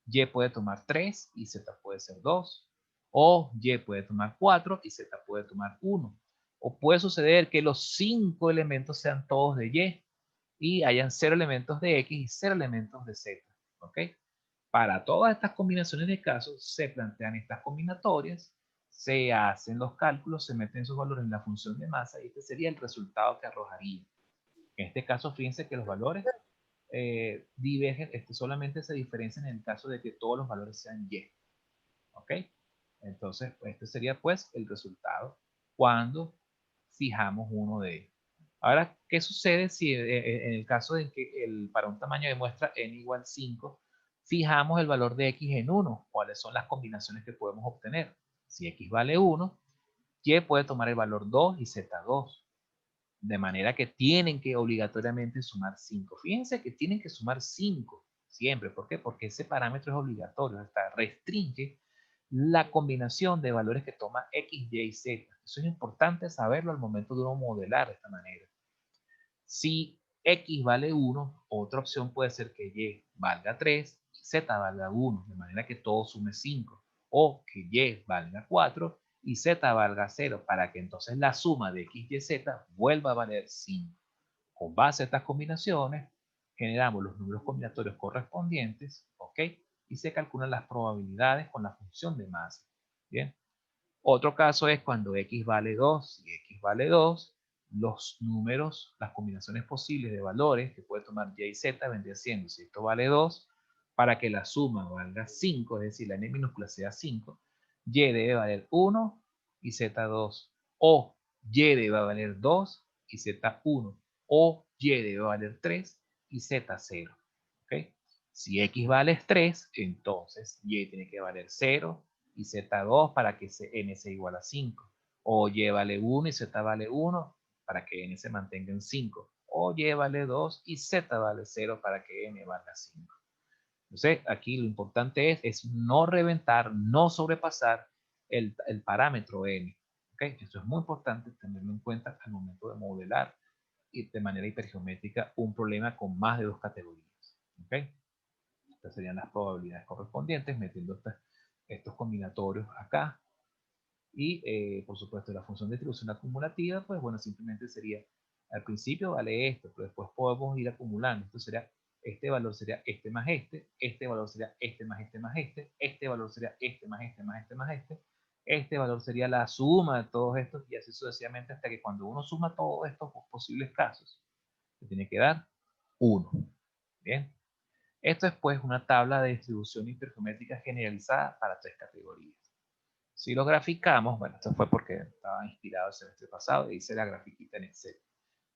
Y puede tomar 3 y Z puede ser 2. O Y puede tomar 4 y Z puede tomar 1. O puede suceder que los 5 elementos sean todos de Y y hayan 0 elementos de X y 0 elementos de Z. ¿Ok? Para todas estas combinaciones de casos se plantean estas combinatorias, se hacen los cálculos, se meten esos valores en la función de masa y este sería el resultado que arrojaría. En este caso, fíjense que los valores divergen, solamente se diferencian en el caso de que todos los valores sean Y. ¿Ok? Entonces, este sería pues el resultado cuando fijamos uno de ellos. Ahora, ¿qué sucede si en el caso de que para un tamaño de muestra n igual 5, fijamos el valor de x en 1? ¿Cuáles son las combinaciones que podemos obtener? Si x vale 1, y puede tomar el valor 2 y z 2. De manera que tienen que obligatoriamente sumar 5. Fíjense que tienen que sumar 5 siempre. ¿Por qué? Porque ese parámetro es obligatorio. Hasta restringe la combinación de valores que toma X, Y y Z. Eso es importante saberlo al momento de uno modelar de esta manera. Si X vale 1, otra opción puede ser que Y valga 3 y Z valga 1, de manera que todo sume 5. O que Y valga 4 y Z valga 0, para que entonces la suma de X, Y, Z vuelva a valer 5. Con base a estas combinaciones, generamos los números combinatorios correspondientes, ¿ok? Y se calculan las probabilidades con la función de masa. Bien. Otro caso es cuando X vale 2 y X vale 2, los números, las combinaciones posibles de valores que puede tomar Y y Z vendría siendo, si esto vale 2, para que la suma valga 5, es decir, la n minúscula sea 5, Y debe valer 1 y Z 2. O Y debe valer 2 y Z 1. O Y debe valer 3 y Z 0. ¿Ok? Si X vale 3, entonces Y tiene que valer 0 y Z2 para que n sea igual a 5. O Y vale 1 y Z vale 1 para que n se mantenga en 5. O Y vale 2 y Z vale 0 para que n valga 5. Entonces, aquí lo importante es no reventar, no sobrepasar el parámetro n. ¿Okay? Esto es muy importante tenerlo en cuenta al momento de modelar y de manera hipergeométrica un problema con más de dos categorías. ¿Okay? Estas serían las probabilidades correspondientes, metiendo estos combinatorios acá. Y, por supuesto, la función de distribución acumulativa, pues bueno, simplemente sería, al principio vale esto, pero después podemos ir acumulando. Esto sería, este valor sería este más este valor sería este más este más este valor sería este más este más este más este valor sería la suma de todos estos y así sucesivamente hasta que cuando uno suma todos estos posibles casos, se tiene que dar 1. Bien. Esto es pues una tabla de distribución hipergeométrica generalizada para tres categorías. Si lo graficamos, bueno, esto fue porque estaba inspirado el semestre pasado y hice la grafiquita en Excel.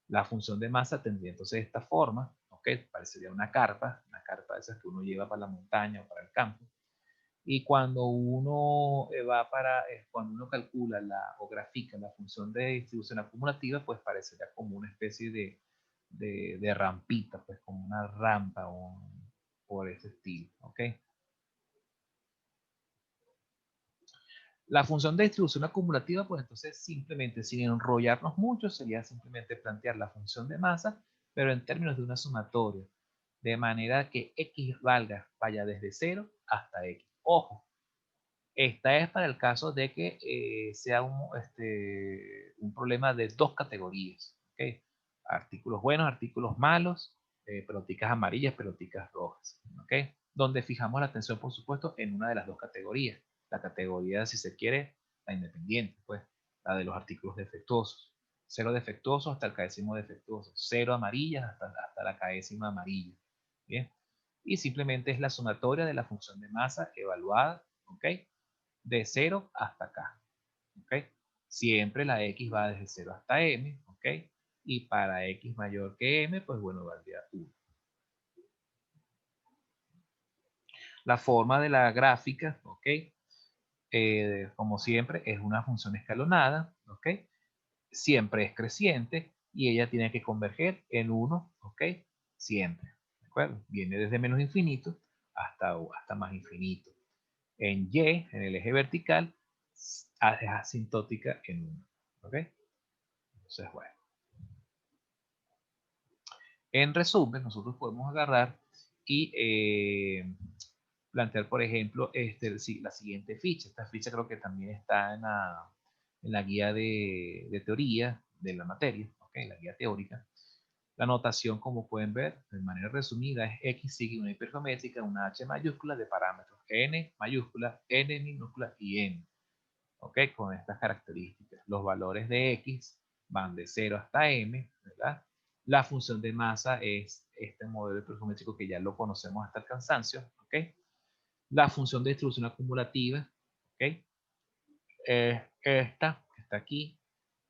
La función de masa tendría entonces esta forma, ¿ok? Parecería una carpa de esas que uno lleva para la montaña o para el campo. Y cuando uno cuando uno calcula o grafica la función de distribución acumulativa, pues parecería como una especie de rampita, pues como una rampa o por ese estilo, ¿ok? La función de distribución acumulativa, pues entonces simplemente sin enrollarnos mucho, sería simplemente plantear la función de masa, pero en términos de una sumatoria, de manera que x vaya desde 0 hasta x. Ojo, esta es para el caso de que sea un problema de dos categorías. ¿Okay? Artículos buenos, artículos malos, peloticas amarillas, peloticas rojas. ¿Okay? Donde fijamos la atención, por supuesto, en una de las dos categorías. La categoría, si se quiere, la independiente, pues, la de los artículos defectuosos. 0 defectuosos hasta el caécimo defectuoso. 0 amarillas hasta la caécima amarilla. ¿Bien? Y simplemente es la sumatoria de la función de masa evaluada, ¿ok? De 0 hasta acá, ¿ok? Siempre la x va desde 0 hasta m, ¿ok? Y para x mayor que m, pues bueno, valdría 1. La forma de la gráfica, ¿ok? Como siempre, es una función escalonada, ¿ok? Siempre es creciente y ella tiene que converger en 1, ¿ok? Siempre, ¿de acuerdo? Viene desde menos infinito hasta más infinito. En Y, en el eje vertical, es asintótica en 1. ¿Ok? Entonces, bueno. En resumen, nosotros podemos agarrar y plantear, por ejemplo, la siguiente ficha. Esta ficha creo que también está en la guía de teoría de la materia, ¿okay? La guía teórica. La notación, como pueden ver, de manera resumida, es X sigue una hipergeométrica, una H mayúscula de parámetros N mayúscula, N minúscula y N. ¿Ok? Con estas características. Los valores de X van de 0 hasta M, ¿verdad? La función de masa es este modelo hipergeométrico que ya lo conocemos hasta el cansancio, ¿ok? La función de distribución acumulativa, ¿ok? Esta que está aquí.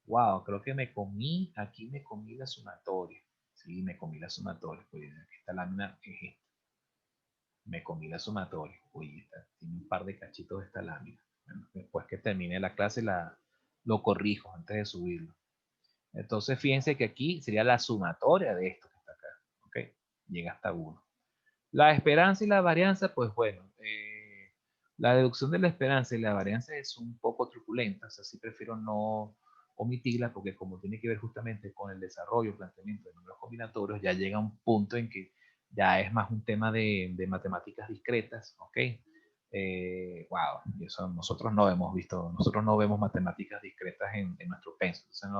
Wow, creo que aquí me comí la sumatoria. Sí, me comí la sumatoria. Pues esta lámina es esta. Me comí la sumatoria. Uy, tiene un par de cachitos de esta lámina. Bueno, después que termine la clase lo corrijo antes de subirlo. Entonces fíjense que aquí sería la sumatoria de esto que está acá. ¿Ok? Llega hasta 1. La esperanza y la varianza, pues bueno, la deducción de la esperanza y la varianza es un poco truculenta, o sea, sí prefiero no omitirla porque como tiene que ver justamente con el desarrollo, planteamiento de números combinatorios, ya llega un punto en que ya es más un tema de matemáticas discretas, ¿ok? Wow, y eso nosotros no hemos visto, nosotros no vemos matemáticas discretas en nuestro pensum, entonces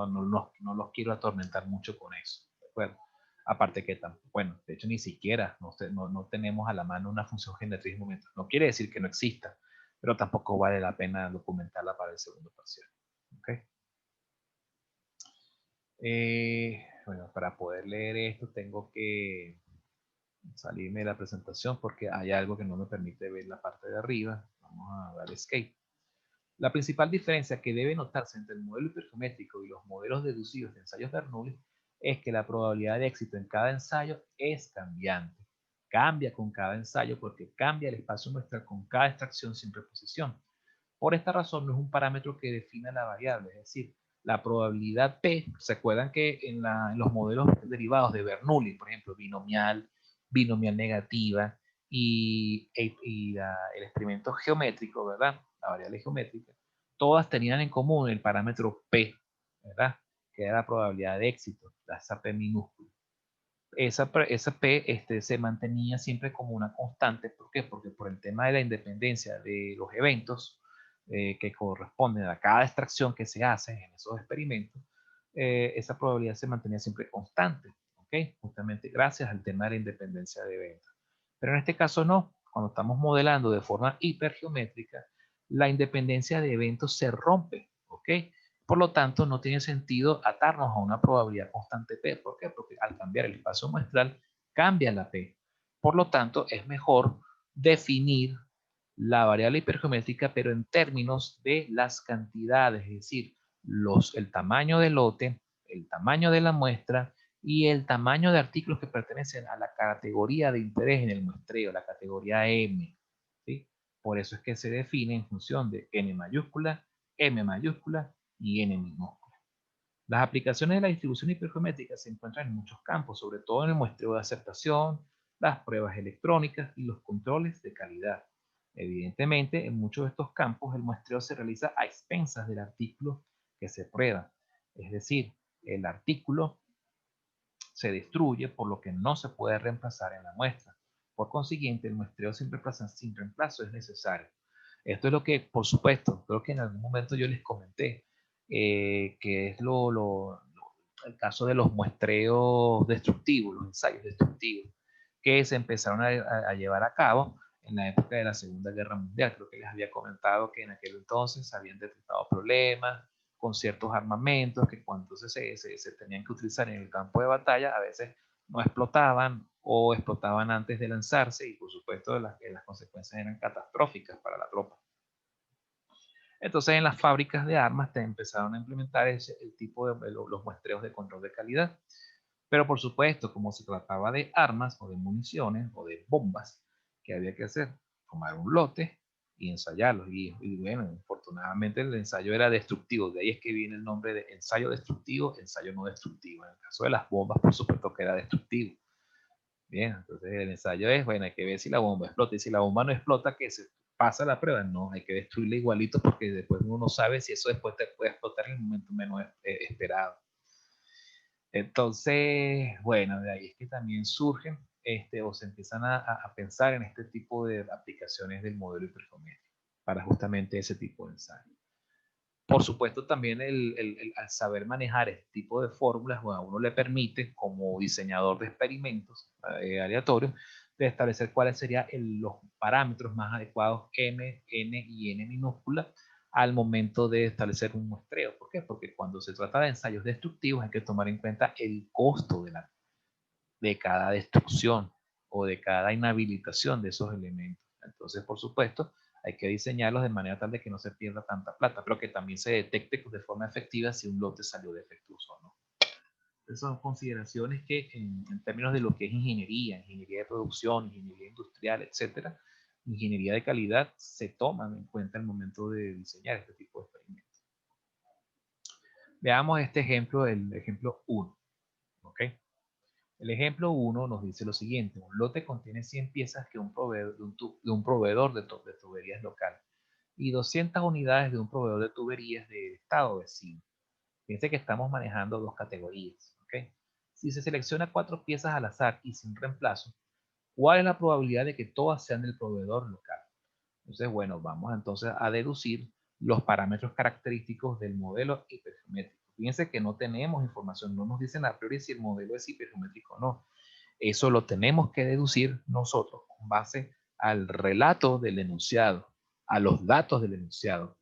no los quiero atormentar mucho con eso, ¿de acuerdo? Aparte que, bueno, de hecho ni siquiera no tenemos a la mano una función generatriz momento. No quiere decir que no exista, pero tampoco vale la pena documentarla para el segundo parcial. ¿Okay? Bueno, para poder leer esto tengo que salirme de la presentación porque hay algo que no me permite ver la parte de arriba. Vamos a dar escape. La principal diferencia que debe notarse entre el modelo hipergeométrico y los modelos deducidos de ensayos Bernoulli es que la probabilidad de éxito en cada ensayo es cambiante. Cambia con cada ensayo porque cambia el espacio muestral con cada extracción sin reposición. Por esta razón no es un parámetro que defina la variable, es decir, la probabilidad P, ¿se acuerdan que en los modelos derivados de Bernoulli, por ejemplo, binomial, binomial negativa y el experimento geométrico, ¿verdad? La variable geométrica, todas tenían en común el parámetro P, ¿verdad? Que era la probabilidad de éxito, esa P minúscula. Esa P se mantenía siempre como una constante. ¿Por qué? Porque por el tema de la independencia de los eventos que corresponden a cada extracción que se hace en esos experimentos, esa probabilidad se mantenía siempre constante. ¿Ok? Justamente gracias al tema de la independencia de eventos. Pero en este caso no. Cuando estamos modelando de forma hipergeométrica, la independencia de eventos se rompe. ¿Ok? Por lo tanto, no tiene sentido atarnos a una probabilidad constante P. ¿Por qué? Porque al cambiar el espacio muestral, cambia la P. Por lo tanto, es mejor definir la variable hipergeométrica, pero en términos de las cantidades, es decir, el tamaño del lote, el tamaño de la muestra y el tamaño de artículos que pertenecen a la categoría de interés en el muestreo, la categoría M. ¿Sí? Por eso es que se define en función de N mayúscula, M mayúscula y N minúscula. Las aplicaciones de la distribución hipergeométrica se encuentran en muchos campos, sobre todo en el muestreo de aceptación, las pruebas electrónicas y los controles de calidad. Evidentemente, en muchos de estos campos el muestreo se realiza a expensas del artículo que se prueba. Es decir, el artículo se destruye por lo que no se puede reemplazar en la muestra. Por consiguiente, el muestreo sin reemplazo es necesario. Esto es lo que, por supuesto, creo que en algún momento yo les comenté, que es el caso de los muestreos destructivos, los ensayos destructivos, que se empezaron a llevar a cabo en la época de la Segunda Guerra Mundial. Creo que les había comentado que en aquel entonces habían detectado problemas con ciertos armamentos que cuando se tenían que utilizar en el campo de batalla, a veces no explotaban o explotaban antes de lanzarse y por supuesto las consecuencias eran catastróficas para la tropa. Entonces en las fábricas de armas te empezaron a implementar el tipo de los muestreos de control de calidad. Pero por supuesto, como se trataba de armas o de municiones o de bombas, ¿qué había que hacer? Tomar un lote y ensayarlos. Y bueno, afortunadamente el ensayo era destructivo. De ahí es que viene el nombre de ensayo destructivo, ensayo no destructivo. En el caso de las bombas, por supuesto que era destructivo. Bien, entonces el ensayo es, bueno, hay que ver si la bomba explota. Y si la bomba no explota, que se pasa la prueba. No, hay que destruirla igualito porque después uno no sabe si eso después te puede explotar en el momento menos esperado. Entonces, bueno, de ahí es que también surgen o se empiezan a pensar en este tipo de aplicaciones del modelo hipergeométrico para justamente ese tipo de ensayo. Por supuesto, también al saber manejar este tipo de fórmulas, bueno, a uno le permite, como diseñador de experimentos aleatorios, de establecer cuáles serían los parámetros más adecuados M, N y N minúscula al momento de establecer un muestreo. ¿Por qué? Porque cuando se trata de ensayos destructivos hay que tomar en cuenta el costo de cada destrucción o de cada inhabilitación de esos elementos. Entonces, por supuesto, hay que diseñarlos de manera tal de que no se pierda tanta plata, pero que también se detecte de forma efectiva si un lote salió defectuoso o no. Esas son consideraciones que en términos de lo que es ingeniería de producción, ingeniería industrial, etcétera, ingeniería de calidad, se toman en cuenta al momento de diseñar este tipo de experimentos. Veamos este ejemplo, el ejemplo 1. ¿Ok? El ejemplo 1 nos dice lo siguiente: un lote contiene 100 piezas que un proveedor, de un proveedor de tuberías local y 200 unidades de un proveedor de tuberías de estado vecino. Fíjense que estamos manejando dos categorías. ¿Okay? Si se selecciona 4 piezas al azar y sin reemplazo, ¿cuál es la probabilidad de que todas sean del proveedor local? Entonces, bueno, vamos entonces a deducir los parámetros característicos del modelo hipergeométrico. Fíjense que no tenemos información, no nos dicen a priori si el modelo es hipergeométrico o no. Eso lo tenemos que deducir nosotros con base al relato del enunciado, a los datos del enunciado.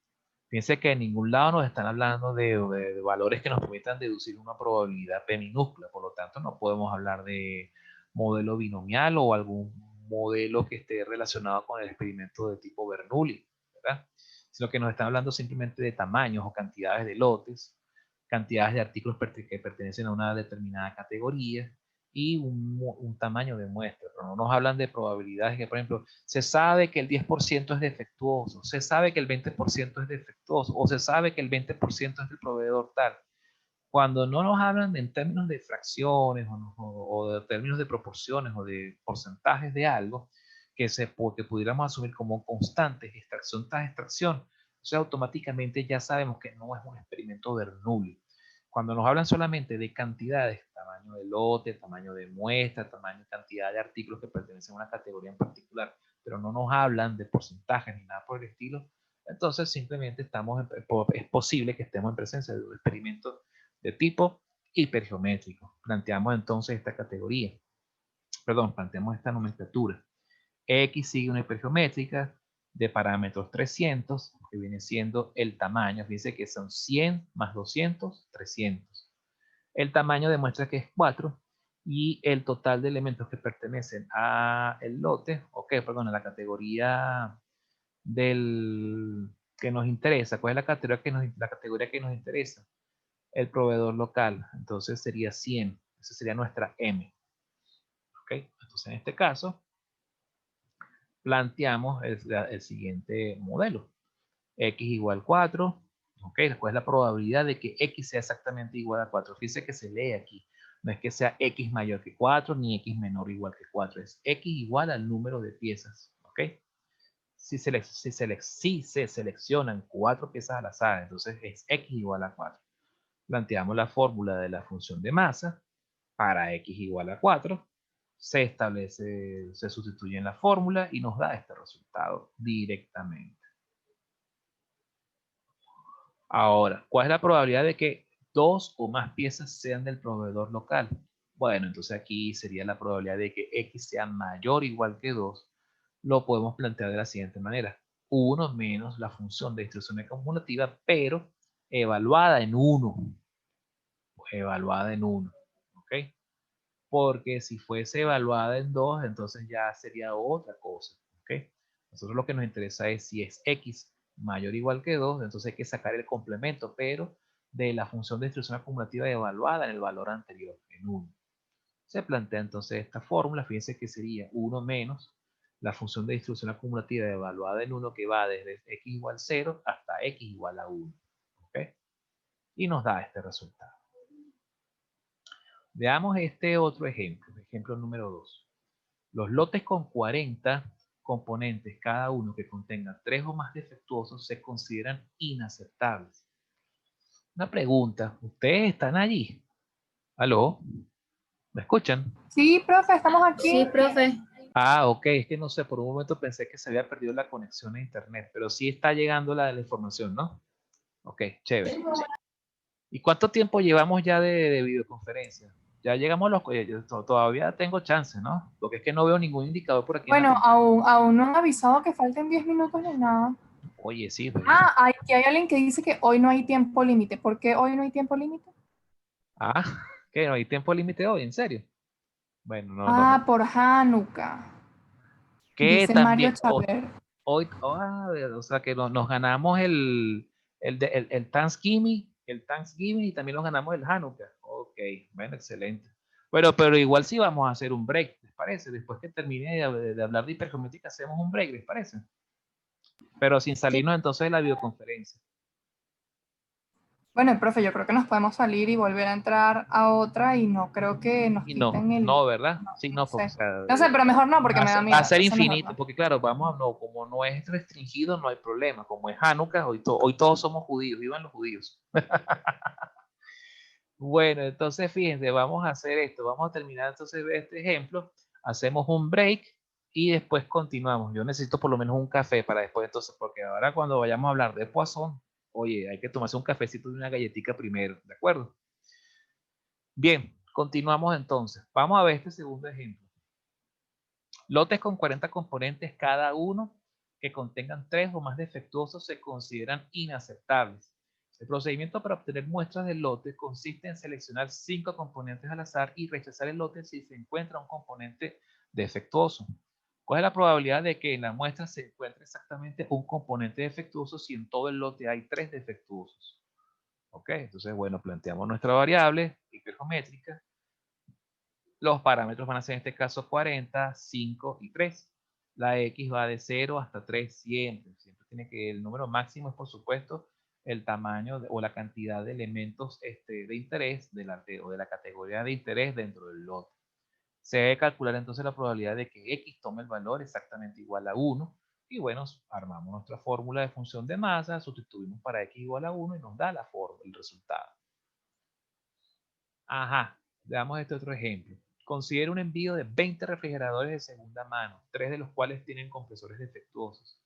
Fíjense que en ningún lado nos están hablando de valores que nos permitan deducir una probabilidad P minúscula, por lo tanto no podemos hablar de modelo binomial o algún modelo que esté relacionado con el experimento de tipo Bernoulli, ¿verdad? Sino que nos están hablando simplemente de tamaños o cantidades de lotes, cantidades de artículos que pertenecen a una determinada categoría y un tamaño de muestra, pero no nos hablan de probabilidades que, por ejemplo, se sabe que el 10% es defectuoso, se sabe que el 20% es defectuoso, o se sabe que el 20% es del proveedor tal. Cuando no nos hablan en términos de fracciones o de términos de proporciones o de porcentajes de algo que pudiéramos asumir como constantes, extracción tras extracción, o sea, automáticamente ya sabemos que no es un experimento Bernoulli. Cuando nos hablan solamente de cantidades, tamaño de lote, tamaño de muestra, tamaño, cantidad de artículos que pertenecen a una categoría en particular, pero no nos hablan de porcentajes ni nada por el estilo, entonces simplemente es posible que estemos en presencia de un experimento de tipo hipergeométrico. Planteamos entonces esta categoría, planteamos esta nomenclatura. X sigue una hipergeométrica de parámetros 300, que viene siendo el tamaño. Fíjense que son 100 más 200, 300. El tamaño demuestra que es 4 y el total de elementos que pertenecen a el lote, a la categoría del que nos interesa. ¿Cuál es la categoría que nos interesa? El proveedor local. Entonces sería 100. Esa sería nuestra M. ¿Ok? Entonces en este caso planteamos el siguiente modelo. X igual 4. ¿Ok? ¿Cuál es la probabilidad de que X sea exactamente igual a 4? Fíjense que se lee aquí. No es que sea X mayor que 4 ni X menor o igual que 4. Es X igual al número de piezas. ¿Ok? Si se seleccionan 4 piezas al azar, entonces es X igual a 4. Planteamos la fórmula de la función de masa para X igual a 4. Se establece, se sustituye en la fórmula y nos da este resultado directamente. Ahora, ¿cuál es la probabilidad de que 2 o más piezas sean del proveedor local? Bueno, entonces aquí sería la probabilidad de que X sea mayor o igual que 2. Lo podemos plantear de la siguiente manera. 1 menos la función de distribución acumulativa, pero evaluada en 1. Evaluada en 1. ¿Ok? Porque si fuese evaluada en 2, entonces ya sería otra cosa. ¿Ok? Nosotros lo que nos interesa es si es X mayor o igual que 2, entonces hay que sacar el complemento, pero de la función de distribución acumulativa evaluada en el valor anterior, en 1. Se plantea entonces esta fórmula, fíjense que sería 1 menos la función de distribución acumulativa evaluada en 1 que va desde X igual a 0 hasta X igual a 1. ¿Ok? Y nos da este resultado. Veamos este otro ejemplo, ejemplo número 2. Los lotes con 40 componentes, cada uno que contenga 3 o más defectuosos, se consideran inaceptables. Una pregunta, ¿ustedes están allí? ¿Aló? ¿Me escuchan? Sí, profe, estamos aquí. Sí, profe. Ah, ok, es que no sé, por un momento pensé que se había perdido la conexión a internet, pero sí está llegando la información, ¿no? Ok, chévere. ¿Y cuánto tiempo llevamos ya de videoconferencia? Ya llegamos a los... Yo todavía tengo chance, ¿no? Porque es que no veo ningún indicador por aquí en la Bueno, pantalla. aún no han avisado que falten 10 minutos ni nada. Oye, sí, pues... Aquí hay alguien que dice que hoy no hay tiempo límite. ¿Por qué hoy no hay tiempo límite? Ah, ¿qué? ¿No hay tiempo límite hoy? ¿En serio? Bueno, no. Por Hanukkah, Que dice Mario también... Chaver. Hoy, o sea que nos ganamos el Thanksgiving, y también nos ganamos el Hanukkah. Ok, bueno, excelente. Pero igual sí vamos a hacer un break, ¿les parece? Después que termine de hablar de hipergeométrica, hacemos un break, ¿les parece? Pero sin Sí. salirnos entonces de la videoconferencia. Bueno, profe, yo creo que nos podemos salir y volver a entrar a otra y no creo que nos Y quiten no, ¿verdad? Sí, no no, porque o sé. sea, No sé, pero mejor no porque me da va a miedo. ser Entonces mejor infinito, no. porque claro, como no es restringido, no hay problema. Como es Hanukkah, hoy todos somos judíos, vivan los judíos. Bueno, entonces fíjense, vamos a hacer esto, vamos a terminar entonces este ejemplo, hacemos un break y después continuamos. Yo necesito por lo menos un café para después entonces, porque ahora cuando vayamos a hablar de Poisson, oye, hay que tomarse un cafecito y una galletita primero, ¿de acuerdo? Bien, continuamos entonces. Vamos a ver este segundo ejemplo. Lotes con 40 componentes cada uno que contengan 3 o más defectuosos se consideran inaceptables. El procedimiento para obtener muestras del lote consiste en seleccionar 5 componentes al azar y rechazar el lote si se encuentra un componente defectuoso. ¿Cuál es la probabilidad de que en la muestra se encuentre exactamente un componente defectuoso si en todo el lote hay 3 defectuosos? Ok, entonces, bueno, planteamos nuestra variable hipergeométrica. Los parámetros van a ser en este caso 40, 5 y 3. La X va de 0 hasta 3 siempre. Siempre tiene que, el número máximo es por supuesto el tamaño o la cantidad de elementos de interés o de la categoría de interés dentro del lote. Se debe calcular entonces la probabilidad de que X tome el valor exactamente igual a 1. Y bueno, armamos nuestra fórmula de función de masa, sustituimos para X igual a 1 y nos da el resultado. Ajá, veamos este otro ejemplo. Considera un envío de 20 refrigeradores de segunda mano, 3 de los cuales tienen compresores defectuosos.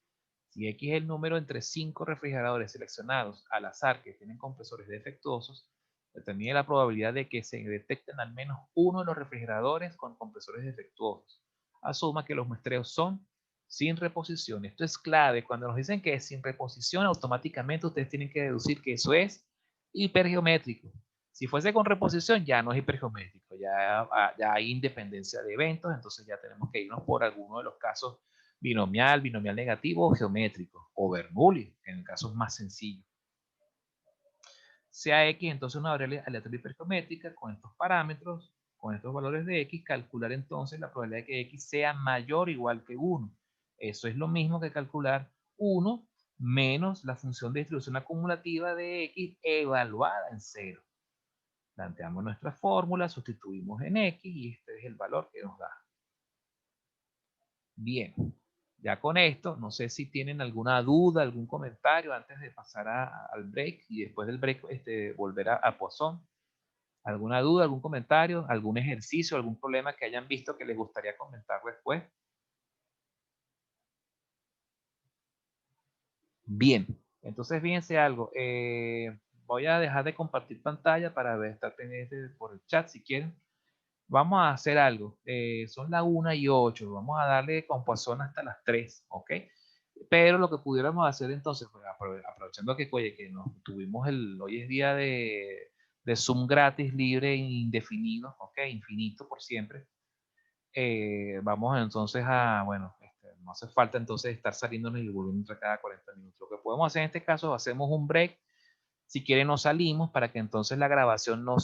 Si X es el número entre 5 refrigeradores seleccionados al azar que tienen compresores defectuosos, determine la probabilidad de que se detecten al menos uno de los refrigeradores con compresores defectuosos. Asuma que los muestreos son sin reposición. Esto es clave. Cuando nos dicen que es sin reposición, automáticamente ustedes tienen que deducir que eso es hipergeométrico. Si fuese con reposición, ya no es hipergeométrico, ya hay independencia de eventos, entonces ya tenemos que irnos por alguno de los casos binomial, binomial negativo o geométrico, o Bernoulli, en el caso más sencillo. Sea X entonces una variable aleatoria hipergeométrica con estos parámetros, con estos valores de X, calcular entonces la probabilidad de que X sea mayor o igual que 1. Eso es lo mismo que calcular 1 menos la función de distribución acumulativa de X evaluada en 0. Planteamos nuestra fórmula, sustituimos en X y este es el valor que nos da. Bien, ya con esto, no sé si tienen alguna duda, algún comentario antes de pasar al break y después del break volver a Poisson. ¿Alguna duda, algún comentario, algún ejercicio, algún problema que hayan visto que les gustaría comentar después? Bien, entonces fíjense algo. Voy a dejar de compartir pantalla para ver, estar pendiente por el chat si quieren. Vamos a hacer algo. Son las 1:08. Vamos a darle con Poisson hasta las 3, ¿ok? Pero lo que pudiéramos hacer entonces, pues, aprovechando que, oye, que nos tuvimos hoy es día de Zoom gratis, libre, indefinido, ¿ok? Infinito por siempre. Vamos entonces bueno, no hace falta entonces estar saliendo el volumen cada 40 minutos. Lo que podemos hacer en este caso, hacemos un break. Si quieren, nos salimos para que entonces la grabación no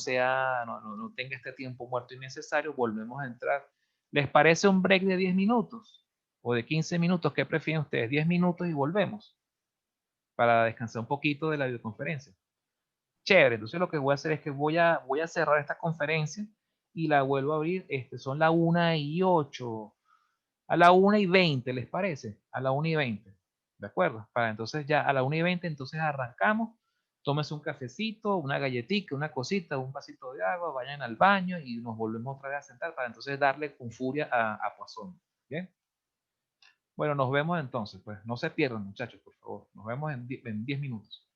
tenga este tiempo muerto innecesario. Volvemos a entrar. ¿Les parece un break de 10 minutos? ¿O de 15 minutos? ¿Qué prefieren ustedes? 10 minutos y volvemos para descansar un poquito de la videoconferencia. Chévere, entonces lo que voy a hacer es que voy a cerrar esta conferencia y la vuelvo a abrir. Son las 1:08. A la 1:20, ¿les parece? A la 1:20. ¿De acuerdo? Para entonces ya a la 1:20 entonces arrancamos. Tómese un cafecito, una galletita, una cosita, un vasito de agua, vayan al baño y nos volvemos otra vez a sentar para entonces darle con furia a Poisson. ¿Bien? Bueno, nos vemos entonces. Pues no se pierdan, muchachos, por favor. Nos vemos en 10 minutos.